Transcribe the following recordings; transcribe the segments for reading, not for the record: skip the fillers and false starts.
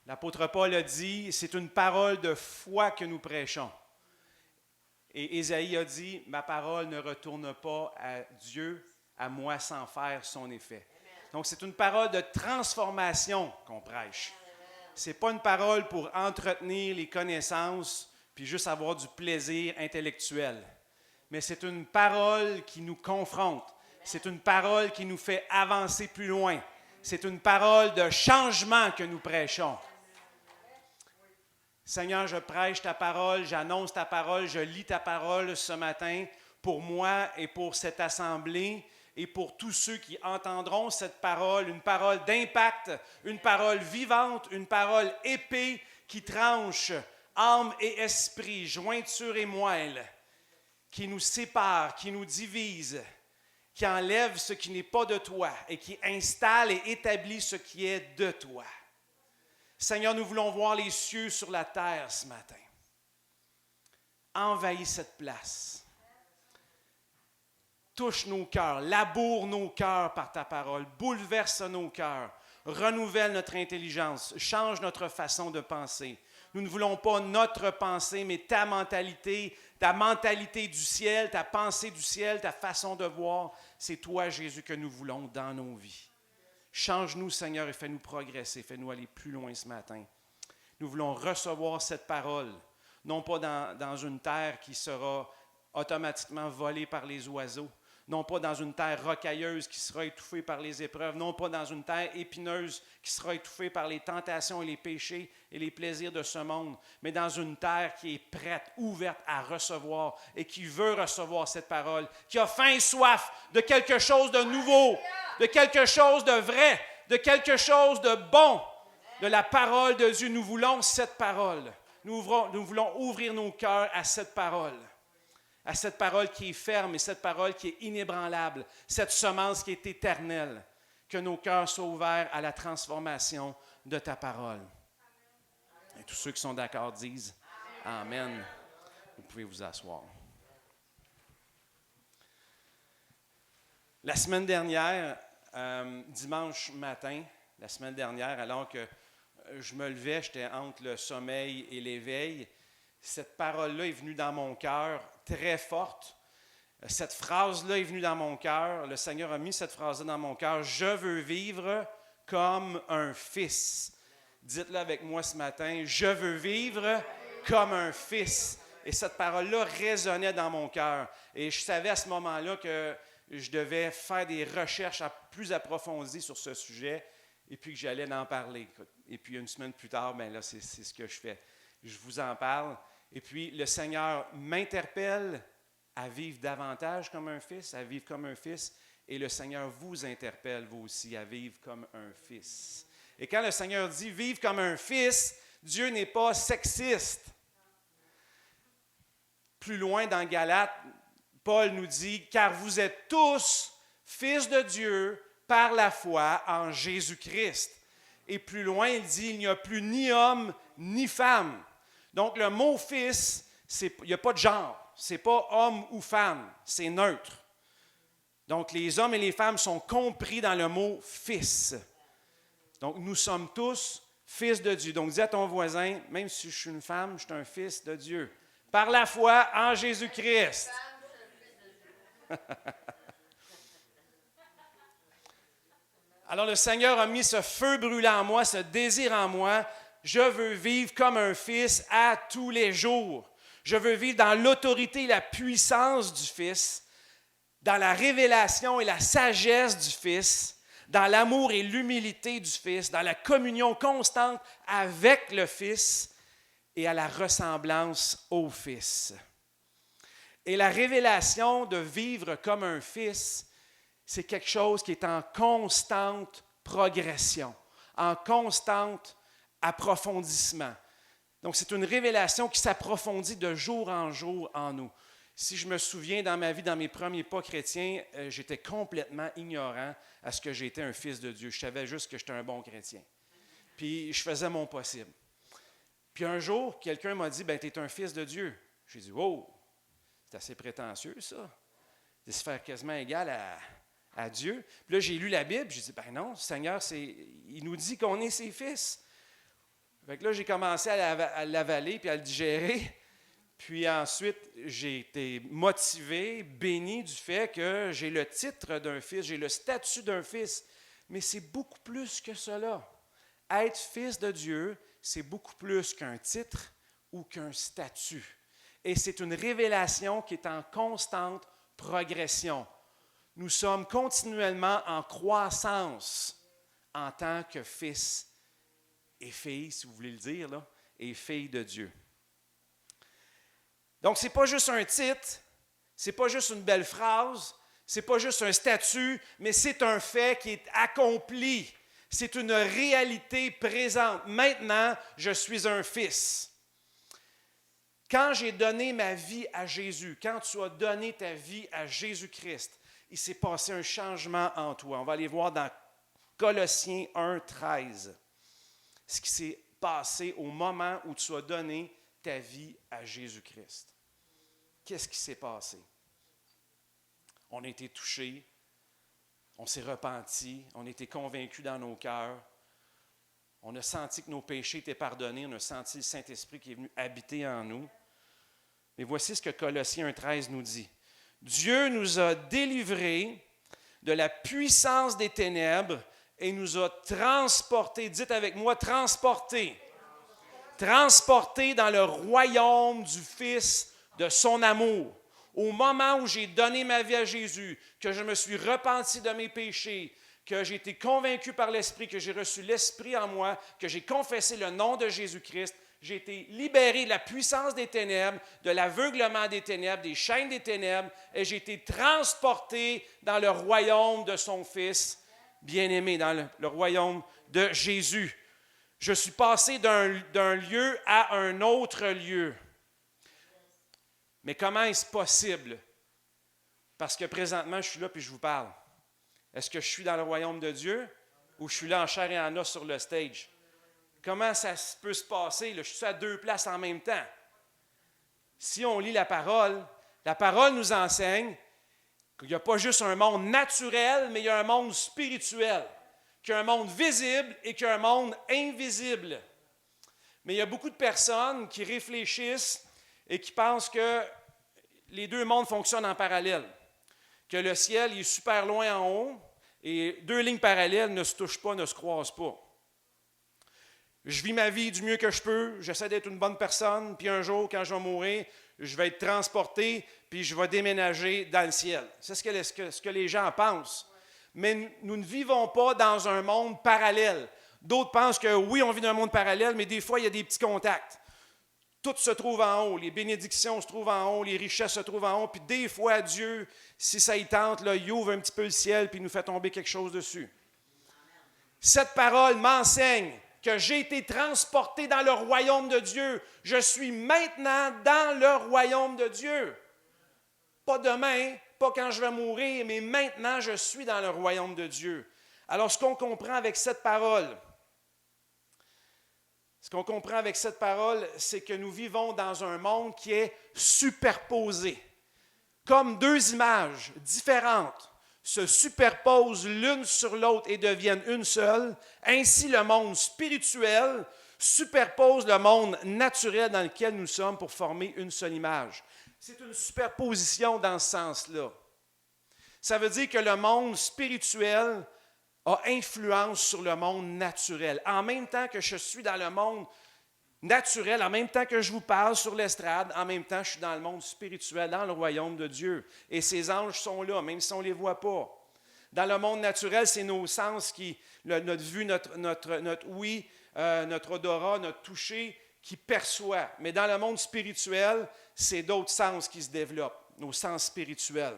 L'apôtre Paul a dit, c'est une parole de foi que nous prêchons. Et Ésaïe a dit, ma parole ne retourne pas à Dieu, à moi sans faire son effet. Donc c'est une parole de transformation qu'on prêche. Ce n'est pas une parole pour entretenir les connaissances puis juste avoir du plaisir intellectuel. Mais c'est une parole qui nous confronte. C'est une parole qui nous fait avancer plus loin. C'est une parole de changement que nous prêchons. Seigneur, je prêche ta parole, j'annonce ta parole, je lis ta parole ce matin pour moi et pour cette assemblée et pour tous ceux qui entendront cette parole, une parole d'impact, une parole vivante, une parole épée qui tranche âme et esprit, jointure et moelle, qui nous sépare, qui nous divise, qui enlève ce qui n'est pas de toi et qui installe et établit ce qui est de toi. Seigneur, nous voulons voir les cieux sur la terre ce matin. Envahis cette place. Touche nos cœurs, laboure nos cœurs par ta parole, bouleverse nos cœurs, renouvelle notre intelligence, change notre façon de penser. Nous ne voulons pas notre pensée, mais ta mentalité du ciel, ta pensée du ciel, ta façon de voir. C'est toi, Jésus, que nous voulons dans nos vies. Change-nous, Seigneur, et fais-nous progresser, fais-nous aller plus loin ce matin. Nous voulons recevoir cette parole, non pas dans une terre qui sera automatiquement volée par les oiseaux, non pas dans une terre rocailleuse qui sera étouffée par les épreuves, non pas dans une terre épineuse qui sera étouffée par les tentations et les péchés et les plaisirs de ce monde, mais dans une terre qui est prête, ouverte à recevoir et qui veut recevoir cette parole, qui a faim et soif de quelque chose de nouveau, de quelque chose de vrai, de quelque chose de bon, de la parole de Dieu. Nous voulons cette parole. Nous voulons ouvrir nos cœurs à cette parole qui est ferme et cette parole qui est inébranlable, cette semence qui est éternelle, que nos cœurs soient ouverts à la transformation de ta parole. Et tous ceux qui sont d'accord disent Amen. Vous pouvez vous asseoir. La semaine dernière, dimanche matin, alors que je me levais, j'étais entre le sommeil et l'éveil, cette parole-là est venue dans mon cœur très forte. Cette phrase-là est venue dans mon cœur. Le Seigneur a mis cette phrase-là dans mon cœur. Je veux vivre comme un fils. Dites-le avec moi ce matin. Je veux vivre comme un fils. Et cette parole-là résonnait dans mon cœur. Et je savais à ce moment-là que je devais faire des recherches plus approfondies sur ce sujet et puis que j'allais en parler. Et puis une semaine plus tard, bien là, c'est ce que je fais. Je vous en parle. Et puis, le Seigneur m'interpelle à vivre davantage comme un fils, à vivre comme un fils. Et le Seigneur vous interpelle, vous aussi, à vivre comme un fils. Et quand le Seigneur dit « vivre comme un fils », Dieu n'est pas sexiste. Plus loin dans Galates, Paul nous dit « car vous êtes tous fils de Dieu par la foi en Jésus-Christ ». Et plus loin, il dit « il n'y a plus ni homme ni femme ». Donc, le mot « fils », il n'y a pas de genre. Ce n'est pas homme ou femme, c'est neutre. Donc, les hommes et les femmes sont compris dans le mot « fils ». Donc, nous sommes tous fils de Dieu. Donc, dis à ton voisin, même si je suis une femme, je suis un fils de Dieu. Par la foi en Jésus-Christ. Alors, le Seigneur a mis ce feu brûlant en moi, ce désir en moi. Je veux vivre comme un fils à tous les jours. Je veux vivre dans l'autorité et la puissance du Fils, dans la révélation et la sagesse du Fils, dans l'amour et l'humilité du Fils, dans la communion constante avec le Fils et à la ressemblance au Fils. Et la révélation de vivre comme un Fils, c'est quelque chose qui est en constante progression, en constante approfondissement. Donc, c'est une révélation qui s'approfondit de jour en jour en nous. Si je me souviens dans ma vie, dans mes premiers pas chrétiens, j'étais complètement ignorant à ce que j'étais un fils de Dieu. Je savais juste que j'étais un bon chrétien. Puis, je faisais mon possible. Puis un jour, quelqu'un m'a dit, « ben, tu es un fils de Dieu. » J'ai dit, « Oh, c'est assez prétentieux, ça. C'est se faire quasiment égal à Dieu. Puis là, j'ai lu la Bible, j'ai dit, ben non, Seigneur, il nous dit qu'on est ses fils. Fait que là, j'ai commencé à l'avaler puis à le digérer. Puis ensuite, j'ai été motivé, béni du fait que j'ai le titre d'un fils, j'ai le statut d'un fils. Mais c'est beaucoup plus que cela. Être fils de Dieu, c'est beaucoup plus qu'un titre ou qu'un statut. Et c'est une révélation qui est en constante progression. Nous sommes continuellement en croissance en tant que fils et filles, si vous voulez le dire, là, et filles de Dieu. Donc, ce n'est pas juste un titre, ce n'est pas juste une belle phrase, ce n'est pas juste un statut, mais c'est un fait qui est accompli. C'est une réalité présente. Maintenant, je suis un fils. Quand j'ai donné ma vie à Jésus, quand tu as donné ta vie à Jésus-Christ, il s'est passé un changement en toi. On va aller voir dans Colossiens 1, 13, ce qui s'est passé au moment où tu as donné ta vie à Jésus-Christ. Qu'est-ce qui s'est passé? On a été touchés, on s'est repentis, on a été convaincus dans nos cœurs, on a senti que nos péchés étaient pardonnés, on a senti le Saint-Esprit qui est venu habiter en nous. Mais voici ce que Colossiens 1,13 nous dit. Dieu nous a délivrés de la puissance des ténèbres et nous a transportés, dites avec moi, transportés dans le royaume du Fils de son amour. Au moment où j'ai donné ma vie à Jésus, que je me suis repenti de mes péchés, que j'ai été convaincu par l'Esprit, que j'ai reçu l'Esprit en moi, que j'ai confessé le nom de Jésus-Christ, j'ai été libéré de la puissance des ténèbres, de l'aveuglement des ténèbres, des chaînes des ténèbres, et j'ai été transporté dans le royaume de son Fils bien-aimé, dans le royaume de Jésus. Je suis passé d'un lieu à un autre lieu. Mais comment est-ce possible? Parce que présentement, je suis là puis je vous parle. Est-ce que je suis dans le royaume de Dieu ou je suis là en chair et en os sur le stage? Comment ça peut se passer? Là, je suis à deux places en même temps. Si on lit la parole nous enseigne qu'il n'y a pas juste un monde naturel, mais il y a un monde spirituel, qu'il y a un monde visible et qu'il y a un monde invisible. Mais il y a beaucoup de personnes qui réfléchissent et qui pensent que les deux mondes fonctionnent en parallèle, que le ciel est super loin en haut et deux lignes parallèles ne se touchent pas, ne se croisent pas. Je vis ma vie du mieux que je peux, j'essaie d'être une bonne personne, puis un jour, quand je vais mourir, je vais être transporté, puis je vais déménager dans le ciel. C'est ce que les gens pensent. Mais nous ne vivons pas dans un monde parallèle. D'autres pensent que oui, on vit dans un monde parallèle, mais des fois, il y a des petits contacts. Tout se trouve en haut, les bénédictions se trouvent en haut, les richesses se trouvent en haut, puis des fois, Dieu, si ça y tente, là, il ouvre un petit peu le ciel, puis il nous fait tomber quelque chose dessus. Cette parole m'enseigne que j'ai été transporté dans le royaume de Dieu. Je suis maintenant dans le royaume de Dieu. Pas demain, pas quand je vais mourir, mais maintenant, je suis dans le royaume de Dieu. Alors, ce qu'on comprend avec cette parole, c'est que nous vivons dans un monde qui est superposé. Comme deux images différentes se superposent l'une sur l'autre et deviennent une seule, ainsi le monde spirituel superpose le monde naturel dans lequel nous sommes pour former une seule image. C'est une superposition dans ce sens-là. Ça veut dire que le monde spirituel a influence sur le monde naturel. En même temps que je suis dans le monde naturel, en même temps que je vous parle sur l'estrade, en même temps, je suis dans le monde spirituel, dans le royaume de Dieu. Et ces anges sont là, même si on ne les voit pas. Dans le monde naturel, c'est nos sens, notre vue, notre ouïe, notre odorat, notre toucher, qui perçoit. Mais dans le monde spirituel, c'est d'autres sens qui se développent, nos sens spirituels.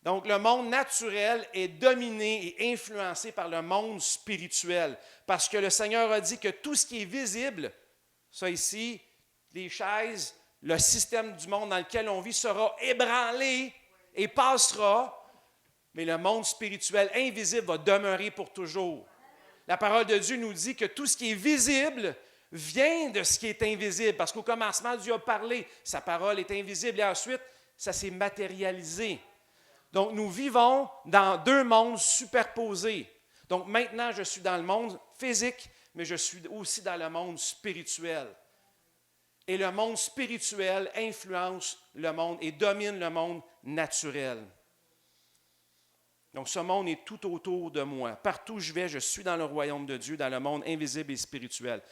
Donc, le monde naturel est dominé et influencé par le monde spirituel. Parce que le Seigneur a dit que tout ce qui est visible, ça ici, les chaises, le système du monde dans lequel on vit sera ébranlé et passera, mais le monde spirituel invisible va demeurer pour toujours. La parole de Dieu nous dit que tout ce qui est visible vient de ce qui est invisible. Parce qu'au commencement, Dieu a parlé, sa parole est invisible et ensuite, ça s'est matérialisé. Donc, nous vivons dans deux mondes superposés. Donc, maintenant, je suis dans le monde physique, mais je suis aussi dans le monde spirituel. Et le monde spirituel influence le monde et domine le monde naturel. Donc, ce monde est tout autour de moi. Partout où je vais, je suis dans le royaume de Dieu, dans le monde invisible et spirituel.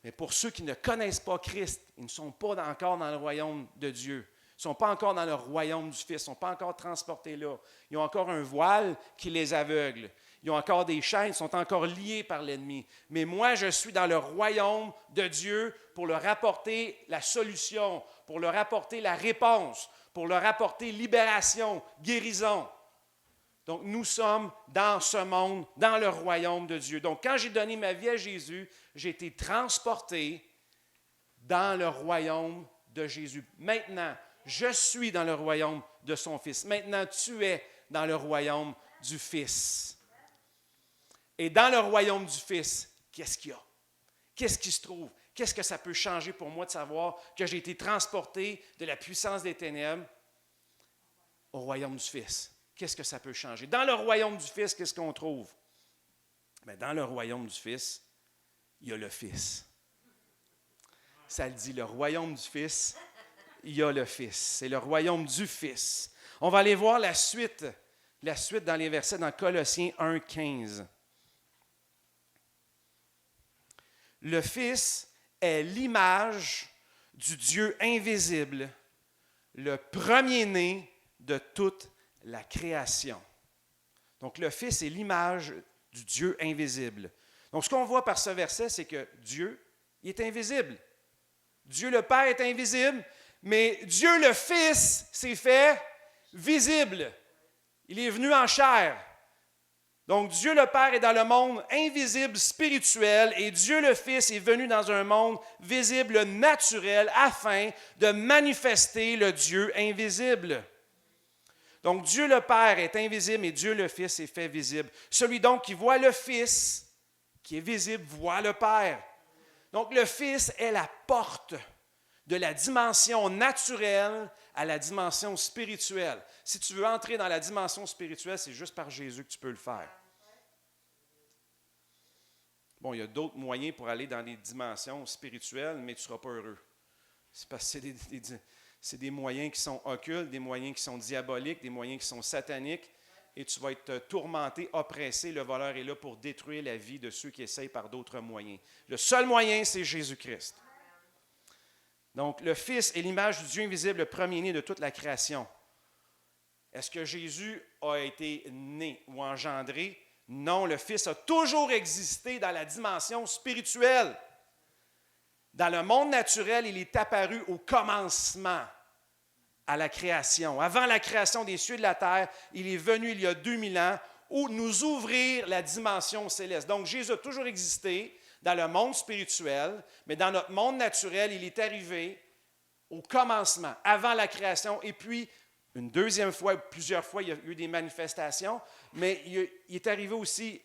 Mais pour ceux qui ne connaissent pas Christ, ils ne sont pas encore dans le royaume de Dieu. Ils ne sont pas encore dans le royaume du Fils. Ils ne sont pas encore transportés là. Ils ont encore un voile qui les aveugle. Ils ont encore des chaînes, ils sont encore liés par l'ennemi. Mais moi, je suis dans le royaume de Dieu pour leur apporter la solution, pour leur apporter la réponse, pour leur apporter libération, guérison. Donc, nous sommes dans ce monde, dans le royaume de Dieu. Donc, quand j'ai donné ma vie à Jésus, j'ai été transporté dans le royaume de Jésus. Maintenant, je suis dans le royaume de son Fils. Maintenant, tu es dans le royaume du Fils. Et dans le royaume du Fils, qu'est-ce qu'il y a? Qu'est-ce qui se trouve? Qu'est-ce que ça peut changer pour moi de savoir que j'ai été transporté de la puissance des ténèbres au royaume du Fils? Qu'est-ce que ça peut changer? Dans le royaume du Fils, qu'est-ce qu'on trouve? Bien, dans le royaume du Fils, il y a le Fils. Ça le dit, le royaume du Fils, il y a le Fils. C'est le royaume du Fils. On va aller voir la suite dans les versets dans Colossiens 1, 15. Le Fils est l'image du Dieu invisible, le premier-né de toute la création. Donc, le Fils est l'image du Dieu invisible. Donc, ce qu'on voit par ce verset, c'est que Dieu, il est invisible. Dieu le Père est invisible, mais Dieu le Fils s'est fait visible. Il est venu en chair. Donc, Dieu le Père est dans le monde invisible spirituel et Dieu le Fils est venu dans un monde visible naturel afin de manifester le Dieu invisible. Donc, Dieu le Père est invisible et Dieu le Fils est fait visible. Celui donc qui voit le Fils, qui est visible, voit le Père. Donc, le Fils est la porte de la dimension naturelle à la dimension spirituelle. Si tu veux entrer dans la dimension spirituelle, c'est juste par Jésus que tu peux le faire. Bon, il y a d'autres moyens pour aller dans les dimensions spirituelles, mais tu ne seras pas heureux. C'est parce que c'est des moyens qui sont occultes, des moyens qui sont diaboliques, des moyens qui sont sataniques, et tu vas être tourmenté, oppressé. Le voleur est là pour détruire la vie de ceux qui essayent par d'autres moyens. Le seul moyen, c'est Jésus-Christ. Donc, le Fils est l'image du Dieu invisible, le premier-né de toute la création. Est-ce que Jésus a été né ou engendré? Non, le Fils a toujours existé dans la dimension spirituelle. Dans le monde naturel, il est apparu au commencement, à la création. Avant la création des cieux et de la terre, il est venu il y a 2000 ans où nous ouvrir la dimension céleste. Donc, Jésus a toujours existé dans le monde spirituel, mais dans notre monde naturel, il est arrivé au commencement, avant la création, et puis une deuxième fois, plusieurs fois, il y a eu des manifestations, mais il est arrivé aussi,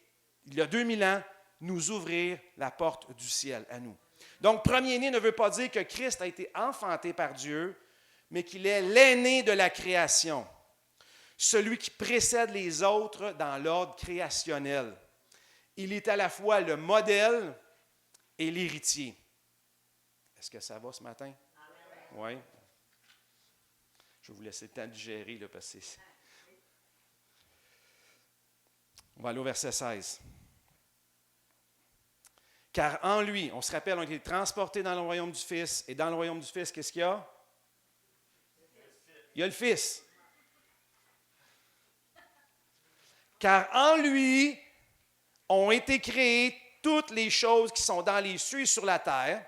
il y a 2000 ans, nous ouvrir la porte du ciel à nous. Donc, premier-né ne veut pas dire que Christ a été enfanté par Dieu, mais qu'il est l'aîné de la création, celui qui précède les autres dans l'ordre créationnel. Il est à la fois le modèle et l'héritier. Est-ce que ça va ce matin? Oui. Je vais vous laisser le temps de digérer, là, parce que c'est... On va aller au verset 16. Car en lui, on se rappelle, on a été transportés dans le royaume du Fils, et dans le royaume du Fils, qu'est-ce qu'il y a? Il y a le Fils. Car en lui ont été créées toutes les choses qui sont dans les cieux et sur la terre,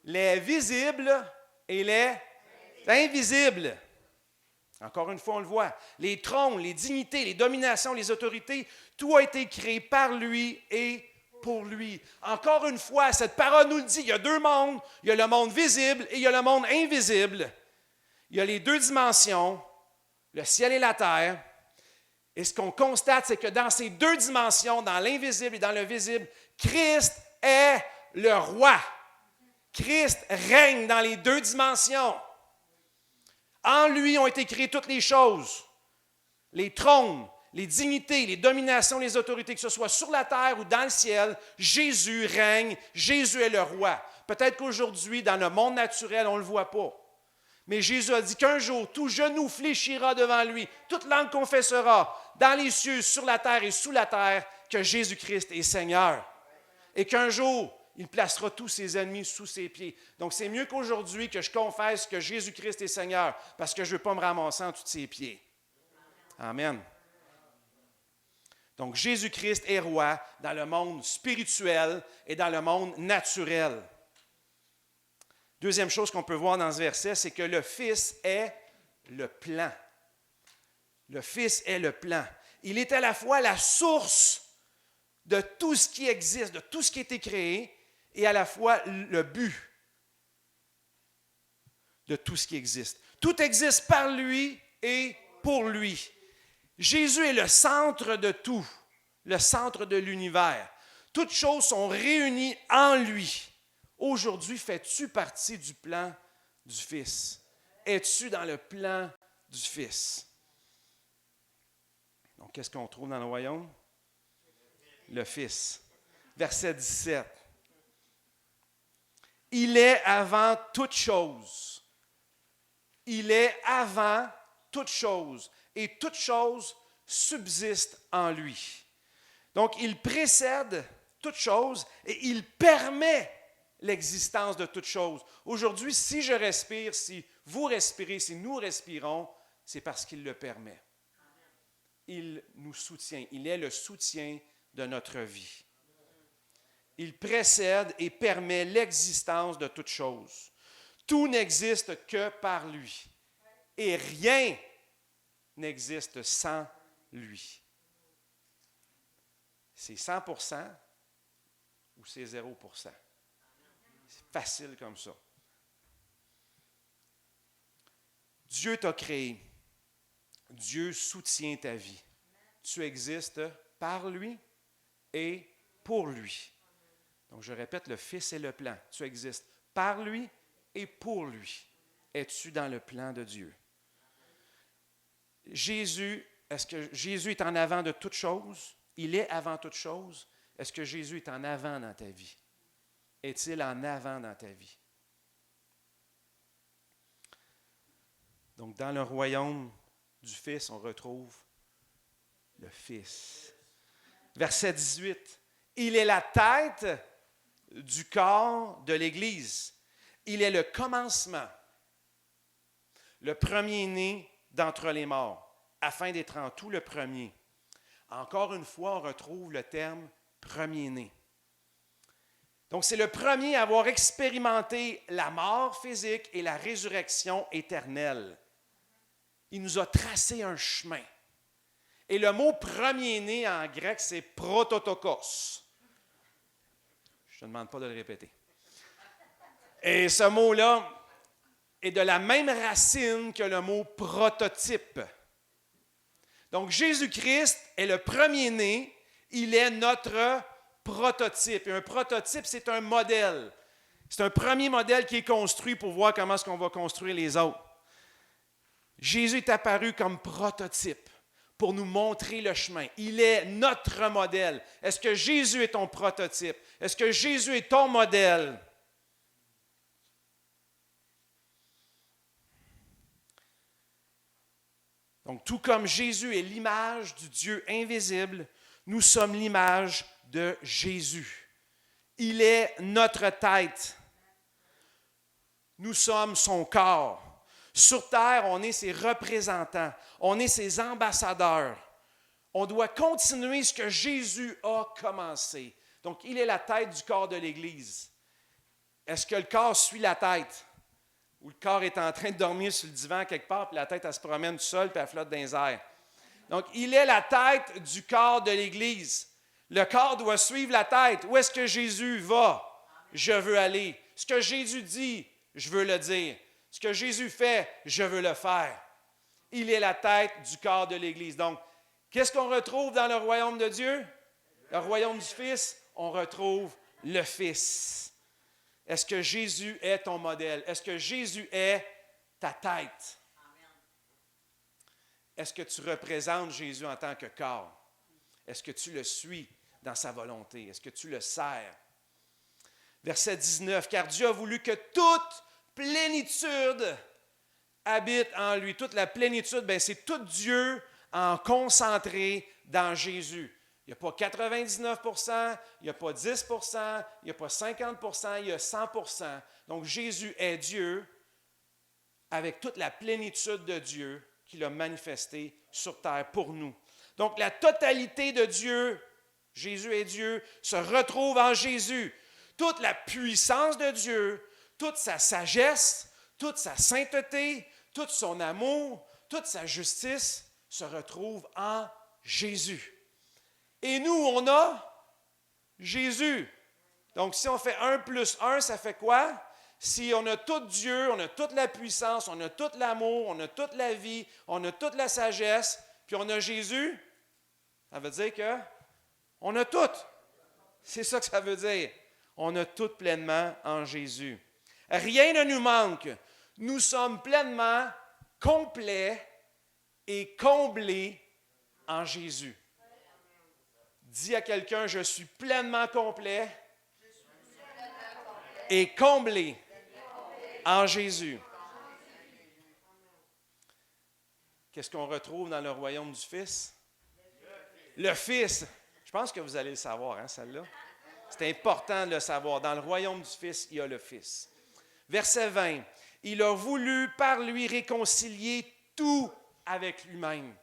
les visibles et les invisibles. Encore une fois, on le voit. Les trônes, les dignités, les dominations, les autorités, tout a été créé par lui et pour lui. Encore une fois, cette parole nous le dit, il y a deux mondes. Il y a le monde visible et il y a le monde invisible. Il y a les deux dimensions, le ciel et la terre. Et ce qu'on constate, c'est que dans ces deux dimensions, dans l'invisible et dans le visible, Christ est le roi. Christ règne dans les deux dimensions. En lui ont été créées toutes les choses. les trônes, les dignités, les dominations, les autorités, que ce soit sur la terre ou dans le ciel, Jésus règne, Jésus est le roi. Peut-être qu'aujourd'hui, dans le monde naturel, on ne le voit pas. Mais Jésus a dit qu'un jour, tout genou fléchira devant lui, toute langue confessera, dans les cieux, sur la terre et sous la terre, que Jésus-Christ est Seigneur. Et qu'un jour, il placera tous ses ennemis sous ses pieds. Donc, c'est mieux qu'aujourd'hui que je confesse que Jésus-Christ est Seigneur, parce que je ne veux pas me ramasser en dessous de ses pieds. Amen. Donc, Jésus-Christ est roi dans le monde spirituel et dans le monde naturel. Deuxième chose qu'on peut voir dans ce verset, c'est que le Fils est le plan. Le Fils est le plan. Il est à la fois la source de tout ce qui existe, de tout ce qui a été créé, et à la fois le but de tout ce qui existe. Tout existe par lui et pour lui. Jésus est le centre de tout, le centre de l'univers. Toutes choses sont réunies en lui. Aujourd'hui, fais-tu partie du plan du Fils? Es-tu dans le plan du Fils? Donc, qu'est-ce qu'on trouve dans le royaume? Le Fils. Verset 17. Il est avant toute chose. Il est avant toute chose. Et toute chose subsiste en lui. Donc, il précède toute chose et il permet l'existence de toute chose. Aujourd'hui, si je respire, si vous respirez, si nous respirons, c'est parce qu'il le permet. Il nous soutient. Il est le soutien de notre vie. Il précède et permet l'existence de toute chose. Tout n'existe que par lui. Et rien n'existe sans lui. C'est 100% ou c'est 0%. C'est facile comme ça. Dieu t'a créé. Dieu soutient ta vie. Tu existes par lui et pour lui. Donc, je répète, le Fils est le plan. Tu existes par lui et pour lui. Es-tu dans le plan de Dieu? Est-ce que Jésus est en avant de toute chose? Il est avant toute chose. Est-ce que Jésus est en avant dans ta vie? Est-il en avant dans ta vie? Donc, dans le royaume du Fils, on retrouve le Fils. Verset 18. Il est la tête du corps de l'Église. Il est le commencement, le premier-né d'entre les morts, afin d'être en tout le premier. Encore une fois, on retrouve le terme premier-né. Donc, c'est le premier à avoir expérimenté la mort physique et la résurrection éternelle. Il nous a tracé un chemin. Et le mot premier-né en grec, c'est prototokos. Je ne te demande pas de le répéter. Et ce mot-là est de la même racine que le mot prototype. Donc, Jésus-Christ est le premier-né, il est notre prototype. Et un prototype, c'est un modèle. C'est un premier modèle qui est construit pour voir comment est-ce qu'on va construire les autres. Jésus est apparu comme prototype pour nous montrer le chemin. Il est notre modèle. Est-ce que Jésus est ton prototype? Est-ce que Jésus est ton modèle? Donc, tout comme Jésus est l'image du Dieu invisible, nous sommes l'image de Jésus. Il est notre tête. Nous sommes son corps. Sur terre, on est ses représentants. On est ses ambassadeurs. On doit continuer ce que Jésus a commencé. Donc, il est la tête du corps de l'Église. Est-ce que le corps suit la tête? Ou le corps est en train de dormir sur le divan quelque part, puis la tête, elle se promène tout seul, puis elle flotte dans les airs. Donc, il est la tête du corps de l'Église. Le corps doit suivre la tête. Où est-ce que Jésus va? Je veux aller. Ce que Jésus dit, je veux le dire. Ce que Jésus fait, je veux le faire. Il est la tête du corps de l'Église. Donc, qu'est-ce qu'on retrouve dans le royaume de Dieu? Le royaume du Fils, on retrouve le Fils. Est-ce que Jésus est ton modèle? Est-ce que Jésus est ta tête? Est-ce que tu représentes Jésus en tant que corps? Est-ce que tu le suis dans sa volonté? Est-ce que tu le sers? Verset 19, « Car Dieu a voulu que toute plénitude habite en lui. » Toute la plénitude, c'est tout Dieu en concentré dans Jésus. Il n'y a pas 99%, il n'y a pas 10%, il n'y a pas 50%, il y a 100%. Donc Jésus est Dieu avec toute la plénitude de Dieu qu'il a manifestée sur terre pour nous. Donc la totalité de Dieu, Jésus est Dieu, se retrouve en Jésus. Toute la puissance de Dieu, toute sa sagesse, toute sa sainteté, tout son amour, toute sa justice se retrouve en Jésus. Et nous, on a Jésus. Donc, si on fait 1 plus 1, ça fait quoi? Si on a tout Dieu, on a toute la puissance, on a tout l'amour, on a toute la vie, on a toute la sagesse, puis on a Jésus, ça veut dire que on a tout. C'est ça que ça veut dire. On a tout pleinement en Jésus. Rien ne nous manque. Nous sommes pleinement complets et comblés en Jésus. Dis à quelqu'un, je suis pleinement complet et comblé en Jésus. Qu'est-ce qu'on retrouve dans le royaume du Fils? Le Fils. Je pense que vous allez le savoir, celle-là. C'est important de le savoir. Dans le royaume du Fils, il y a le Fils. Verset 20. Il a voulu par lui réconcilier tout avec lui-même.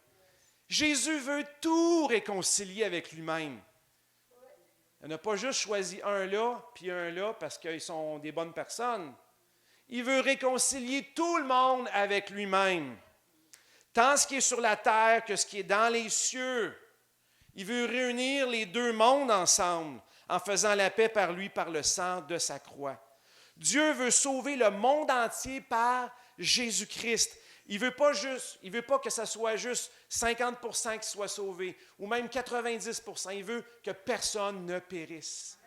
Jésus veut tout réconcilier avec lui-même. Il n'a pas juste choisi un là, puis un là, parce qu'ils sont des bonnes personnes. Il veut réconcilier tout le monde avec lui-même. Tant ce qui est sur la terre que ce qui est dans les cieux. Il veut réunir les deux mondes ensemble, en faisant la paix par lui, par le sang de sa croix. Dieu veut sauver le monde entier par Jésus-Christ. Il ne veut pas que ce soit juste 50% qui soit sauvé, ou même 90%. Il veut que personne ne périsse.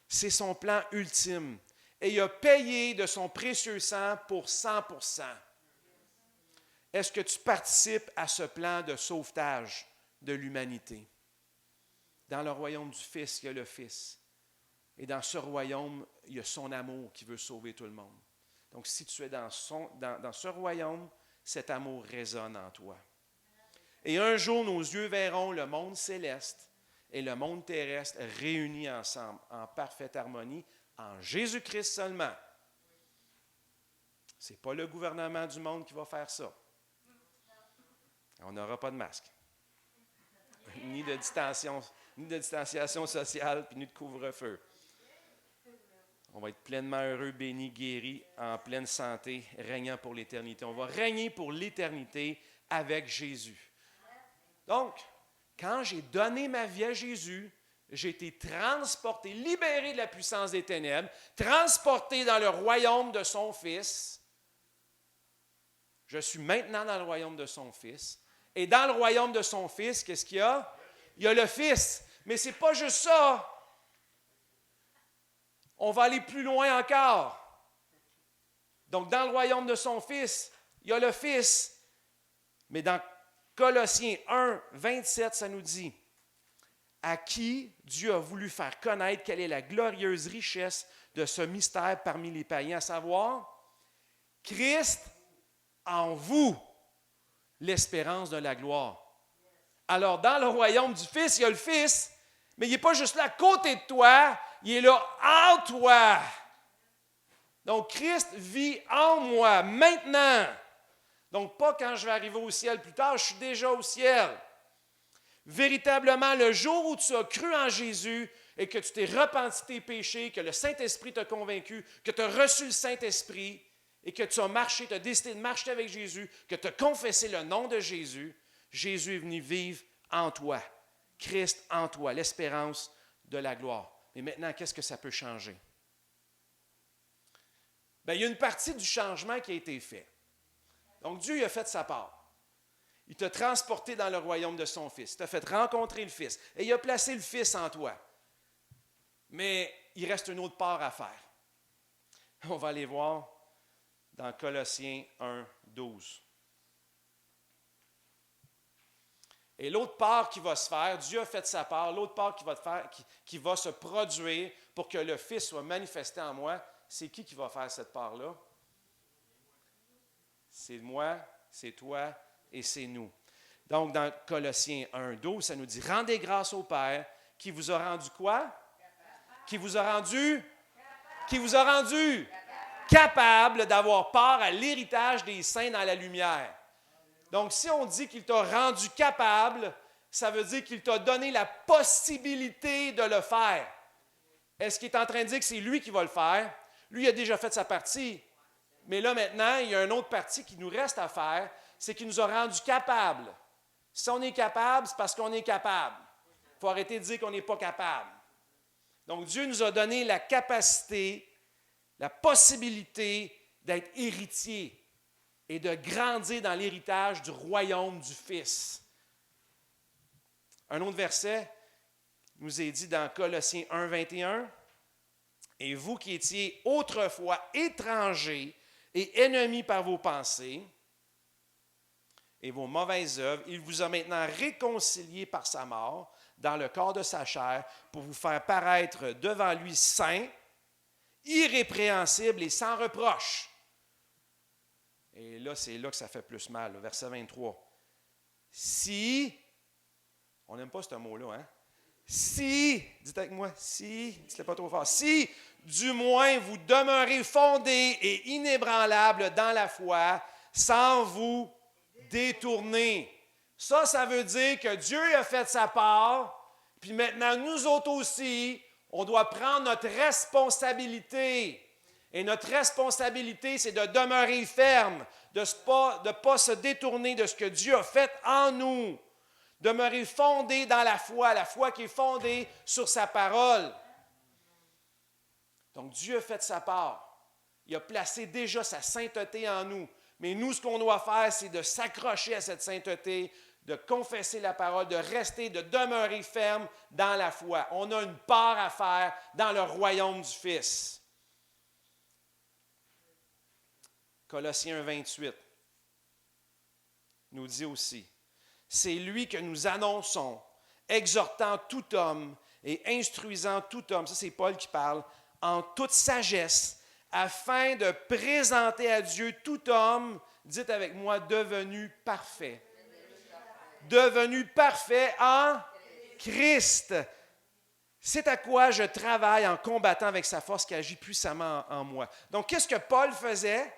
C'est son plan ultime. Et il a payé de son précieux sang pour 100%. Est-ce que tu participes à ce plan de sauvetage de l'humanité? Dans le royaume du Fils, il y a le Fils. Et dans ce royaume, il y a son amour qui veut sauver tout le monde. Donc, si tu es dans ce royaume, cet amour résonne en toi. Et un jour, nos yeux verront le monde céleste et le monde terrestre réunis ensemble, en parfaite harmonie, en Jésus-Christ seulement. Ce n'est pas le gouvernement du monde qui va faire ça. On n'aura pas de masque, ni de distanciation sociale, puis ni de couvre-feu. On va être pleinement heureux, bénis, guéris, en pleine santé, régnant pour l'éternité. On va régner pour l'éternité avec Jésus. Donc, quand j'ai donné ma vie à Jésus, j'ai été transporté, libéré de la puissance des ténèbres, transporté dans le royaume de son Fils. Je suis maintenant dans le royaume de son Fils. Et dans le royaume de son Fils, qu'est-ce qu'il y a? Il y a le Fils. Mais ce n'est pas juste ça. On va aller plus loin encore. Donc, dans le royaume de son Fils, il y a le Fils. Mais dans Colossiens 1, 27, ça nous dit, « À qui Dieu a voulu faire connaître quelle est la glorieuse richesse de ce mystère parmi les païens, à savoir, Christ en vous, l'espérance de la gloire. » Alors, dans le royaume du Fils, il y a le Fils, mais il n'est pas juste là à côté de toi, il est là en toi. Donc, Christ vit en moi maintenant. Donc, pas quand je vais arriver au ciel plus tard, je suis déjà au ciel. Véritablement, le jour où tu as cru en Jésus et que tu t'es repenti de tes péchés, que le Saint-Esprit t'a convaincu, que tu as reçu le Saint-Esprit et que tu as marché, tu as décidé de marcher avec Jésus, que tu as confessé le nom de Jésus, Jésus est venu vivre en toi. Christ en toi, l'espérance de la gloire. Mais maintenant, qu'est-ce que ça peut changer? Bien, il y a une partie du changement qui a été fait. Donc, Dieu il a fait sa part. Il t'a transporté dans le royaume de son Fils. Il t'a fait rencontrer le Fils. Et il a placé le Fils en toi. Mais il reste une autre part à faire. On va aller voir dans Colossiens 1, 12. Et l'autre part qui va se faire, Dieu a fait sa part, l'autre part qui va se produire pour que le Fils soit manifesté en moi, c'est qui va faire cette part-là? C'est moi, c'est toi et c'est nous. Donc, dans Colossiens 1:12, ça nous dit « Rendez grâce au Père qui vous a rendu quoi? » Qui vous a rendu? Qui vous a rendu? Capable d'avoir part à l'héritage des saints dans la lumière. Donc, si on dit qu'il t'a rendu capable, ça veut dire qu'il t'a donné la possibilité de le faire. Est-ce qu'il est en train de dire que c'est lui qui va le faire? Lui, il a déjà fait sa partie. Mais là, maintenant, il y a une autre partie qui nous reste à faire, c'est qu'il nous a rendu capables. Si on est capable, c'est parce qu'on est capable. Il faut arrêter de dire qu'on n'est pas capable. Donc, Dieu nous a donné la capacité, la possibilité d'être héritier et de grandir dans l'héritage du royaume du Fils. Un autre verset nous est dit dans Colossiens 1:21, « Et vous qui étiez autrefois étrangers et ennemis par vos pensées et vos mauvaises œuvres, il vous a maintenant réconciliés par sa mort dans le corps de sa chair pour vous faire paraître devant lui saint, irrépréhensible et sans reproche. » Et là, c'est là que ça fait plus mal, le verset 23. « Si, on n'aime pas ce mot-là, hein? Si, dites avec moi, si, dites-le pas trop fort, si du moins vous demeurez fondés et inébranlables dans la foi, sans vous détourner. » Ça veut dire que Dieu a fait sa part, puis maintenant, nous autres aussi, on doit prendre notre responsabilité. Et notre responsabilité, c'est de demeurer ferme, de ne pas se détourner de ce que Dieu a fait en nous. Demeurer fondé dans la foi qui est fondée sur sa parole. Donc, Dieu a fait sa part. Il a placé déjà sa sainteté en nous. Mais nous, ce qu'on doit faire, c'est de s'accrocher à cette sainteté, de confesser la parole, de rester, de demeurer ferme dans la foi. On a une part à faire dans le royaume du Fils. Colossiens 1:28 nous dit aussi, « C'est lui que nous annonçons, exhortant tout homme et instruisant tout homme. » Ça, c'est Paul qui parle. « En toute sagesse, afin de présenter à Dieu tout homme, dites avec moi, devenu parfait. » Devenu parfait en Christ. C'est à quoi je travaille en combattant avec sa force qui agit puissamment en moi. Donc, qu'est-ce que Paul faisait?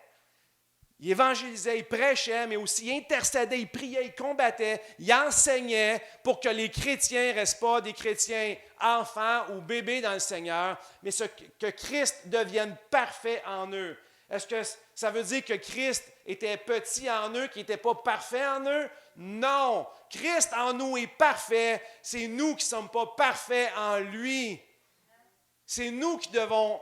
Il évangélisait, il prêchait, mais aussi il intercédait, il priait, il combattait, il enseignait pour que les chrétiens ne restent pas des chrétiens enfants ou bébés dans le Seigneur, mais que Christ devienne parfait en eux. Est-ce que ça veut dire que Christ était petit en eux, qu'il n'était pas parfait en eux? Non! Christ en nous est parfait, c'est nous qui ne sommes pas parfaits en lui. C'est nous qui devons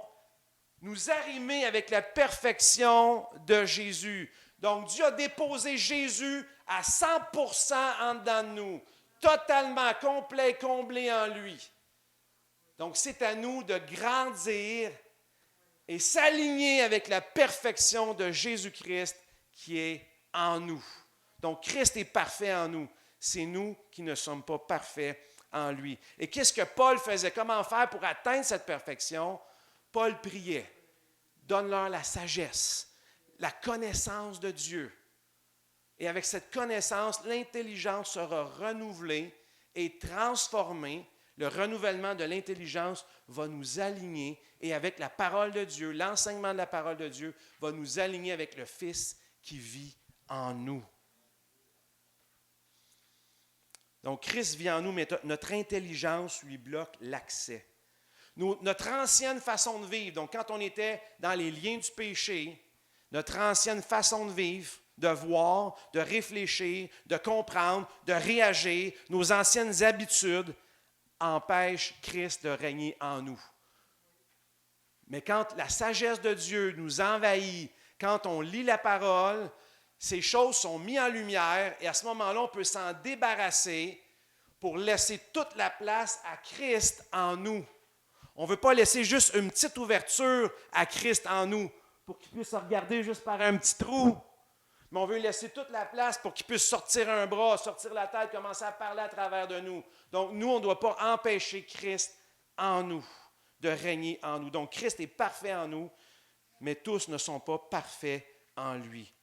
nous arrimer avec la perfection de Jésus. Donc, Dieu a déposé Jésus à 100% en dedans de nous, totalement complet, comblé en lui. Donc, c'est à nous de grandir et s'aligner avec la perfection de Jésus-Christ qui est en nous. Donc, Christ est parfait en nous. C'est nous qui ne sommes pas parfaits en lui. Et qu'est-ce que Paul faisait? Comment faire pour atteindre cette perfection? Paul priait. Donne-leur la sagesse, la connaissance de Dieu. Et avec cette connaissance, l'intelligence sera renouvelée et transformée. Le renouvellement de l'intelligence va nous aligner et avec la parole de Dieu, l'enseignement de la parole de Dieu va nous aligner avec le Fils qui vit en nous. Donc, Christ vit en nous, mais notre intelligence lui bloque l'accès. Notre ancienne façon de vivre, donc quand on était dans les liens du péché, notre ancienne façon de vivre, de voir, de réfléchir, de comprendre, de réagir, nos anciennes habitudes empêchent Christ de régner en nous. Mais quand la sagesse de Dieu nous envahit, quand on lit la parole, ces choses sont mises en lumière et à ce moment-là, on peut s'en débarrasser pour laisser toute la place à Christ en nous. On ne veut pas laisser juste une petite ouverture à Christ en nous pour qu'il puisse regarder juste par un petit trou. Mais on veut laisser toute la place pour qu'il puisse sortir un bras, sortir la tête, commencer à parler à travers de nous. Donc, nous, on ne doit pas empêcher Christ en nous, de régner en nous. Donc, Christ est parfait en nous, mais tous ne sont pas parfaits en lui.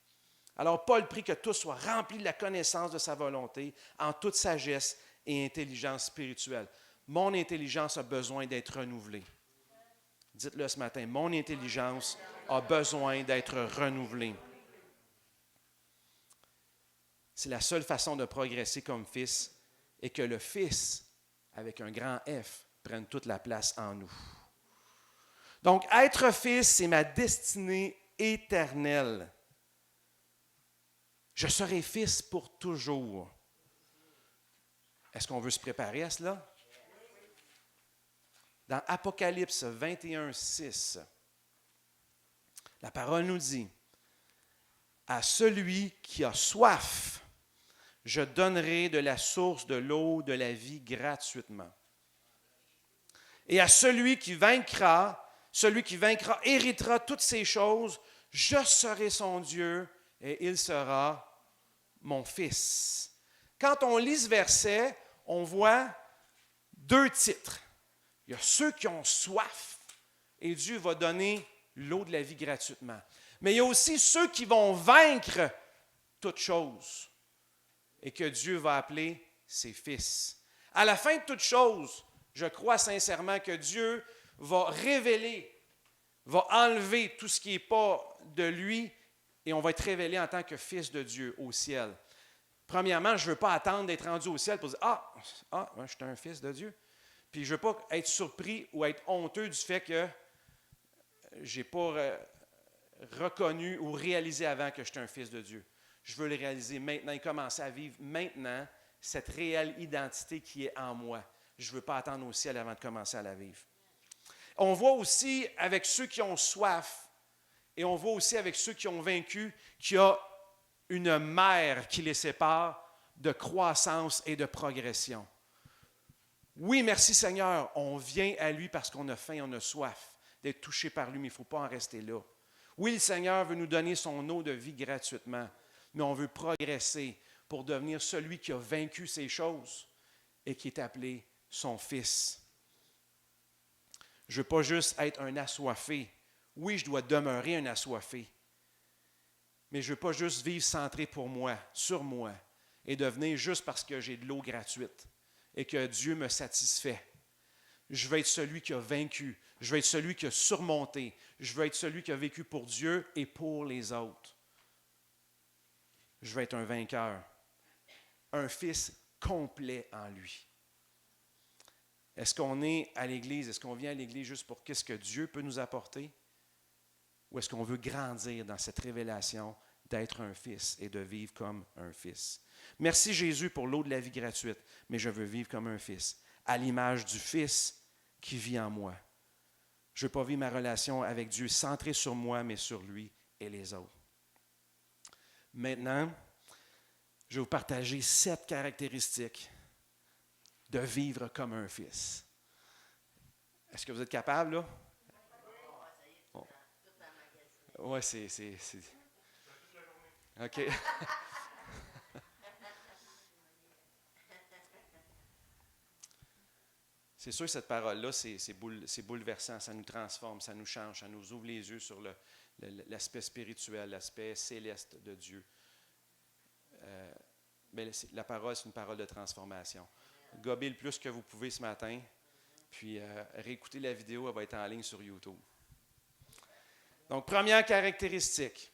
Alors, Paul prie que tous soient remplis de la connaissance de sa volonté, en toute sagesse et intelligence spirituelle. Mon intelligence a besoin d'être renouvelée. Dites-le ce matin, mon intelligence a besoin d'être renouvelée. C'est la seule façon de progresser comme fils et que le Fils, avec un grand F, prenne toute la place en nous. Donc, être fils, c'est ma destinée éternelle. Je serai fils pour toujours. Est-ce qu'on veut se préparer à cela? Dans Apocalypse 21, 6, la parole nous dit, « À celui qui a soif, je donnerai de la source de l'eau de la vie gratuitement. Et à celui qui vaincra héritera toutes ces choses, je serai son Dieu et il sera mon fils. » Quand on lit ce verset, on voit deux titres. Il y a ceux qui ont soif et Dieu va donner l'eau de la vie gratuitement. Mais il y a aussi ceux qui vont vaincre toutes choses et que Dieu va appeler ses fils. À la fin de toutes choses, je crois sincèrement que Dieu va révéler, va enlever tout ce qui n'est pas de lui et on va être révélé en tant que fils de Dieu au ciel. Premièrement, je ne veux pas attendre d'être rendu au ciel pour dire « Ah, je suis un fils de Dieu. » Puis je ne veux pas être surpris ou être honteux du fait que je n'ai pas reconnu ou réalisé avant que je suis un fils de Dieu. Je veux le réaliser maintenant et commencer à vivre maintenant cette réelle identité qui est en moi. Je ne veux pas attendre au ciel avant de commencer à la vivre. On voit aussi avec ceux qui ont soif et on voit aussi avec ceux qui ont vaincu qu'il y a une mer qui les sépare de croissance et de progression. Oui, merci Seigneur, on vient à lui parce qu'on a faim, on a soif d'être touché par lui, mais il ne faut pas en rester là. Oui, le Seigneur veut nous donner son eau de vie gratuitement, mais on veut progresser pour devenir celui qui a vaincu ces choses et qui est appelé son Fils. Je ne veux pas juste être un assoiffé. Oui, je dois demeurer un assoiffé, mais je ne veux pas juste vivre centré pour moi, sur moi, et devenir juste parce que j'ai de l'eau gratuite et que Dieu me satisfait. Je veux être celui qui a vaincu. Je veux être celui qui a surmonté. Je veux être celui qui a vécu pour Dieu et pour les autres. Je veux être un vainqueur. Un fils complet en lui. Est-ce qu'on est à l'Église? Est-ce qu'on vient à l'Église juste pour qu'est-ce que Dieu peut nous apporter? Ou est-ce qu'on veut grandir dans cette révélation d'être un fils et de vivre comme un fils? Merci Jésus pour l'eau de la vie gratuite, mais je veux vivre comme un fils, à l'image du Fils qui vit en moi. Je ne veux pas vivre ma relation avec Dieu centrée sur moi, mais sur lui et les autres. Maintenant, je vais vous partager 7 caractéristiques de vivre comme un fils. Est-ce que vous êtes capable, là? Bon. Oui, c'est... OK. C'est sûr que cette parole-là, c'est bouleversant, ça nous transforme, ça nous change, ça nous ouvre les yeux sur l'aspect spirituel, l'aspect céleste de Dieu. Mais la parole, c'est une parole de transformation. Gobez le plus que vous pouvez ce matin, puis réécoutez la vidéo, elle va être en ligne sur YouTube. Donc, première caractéristique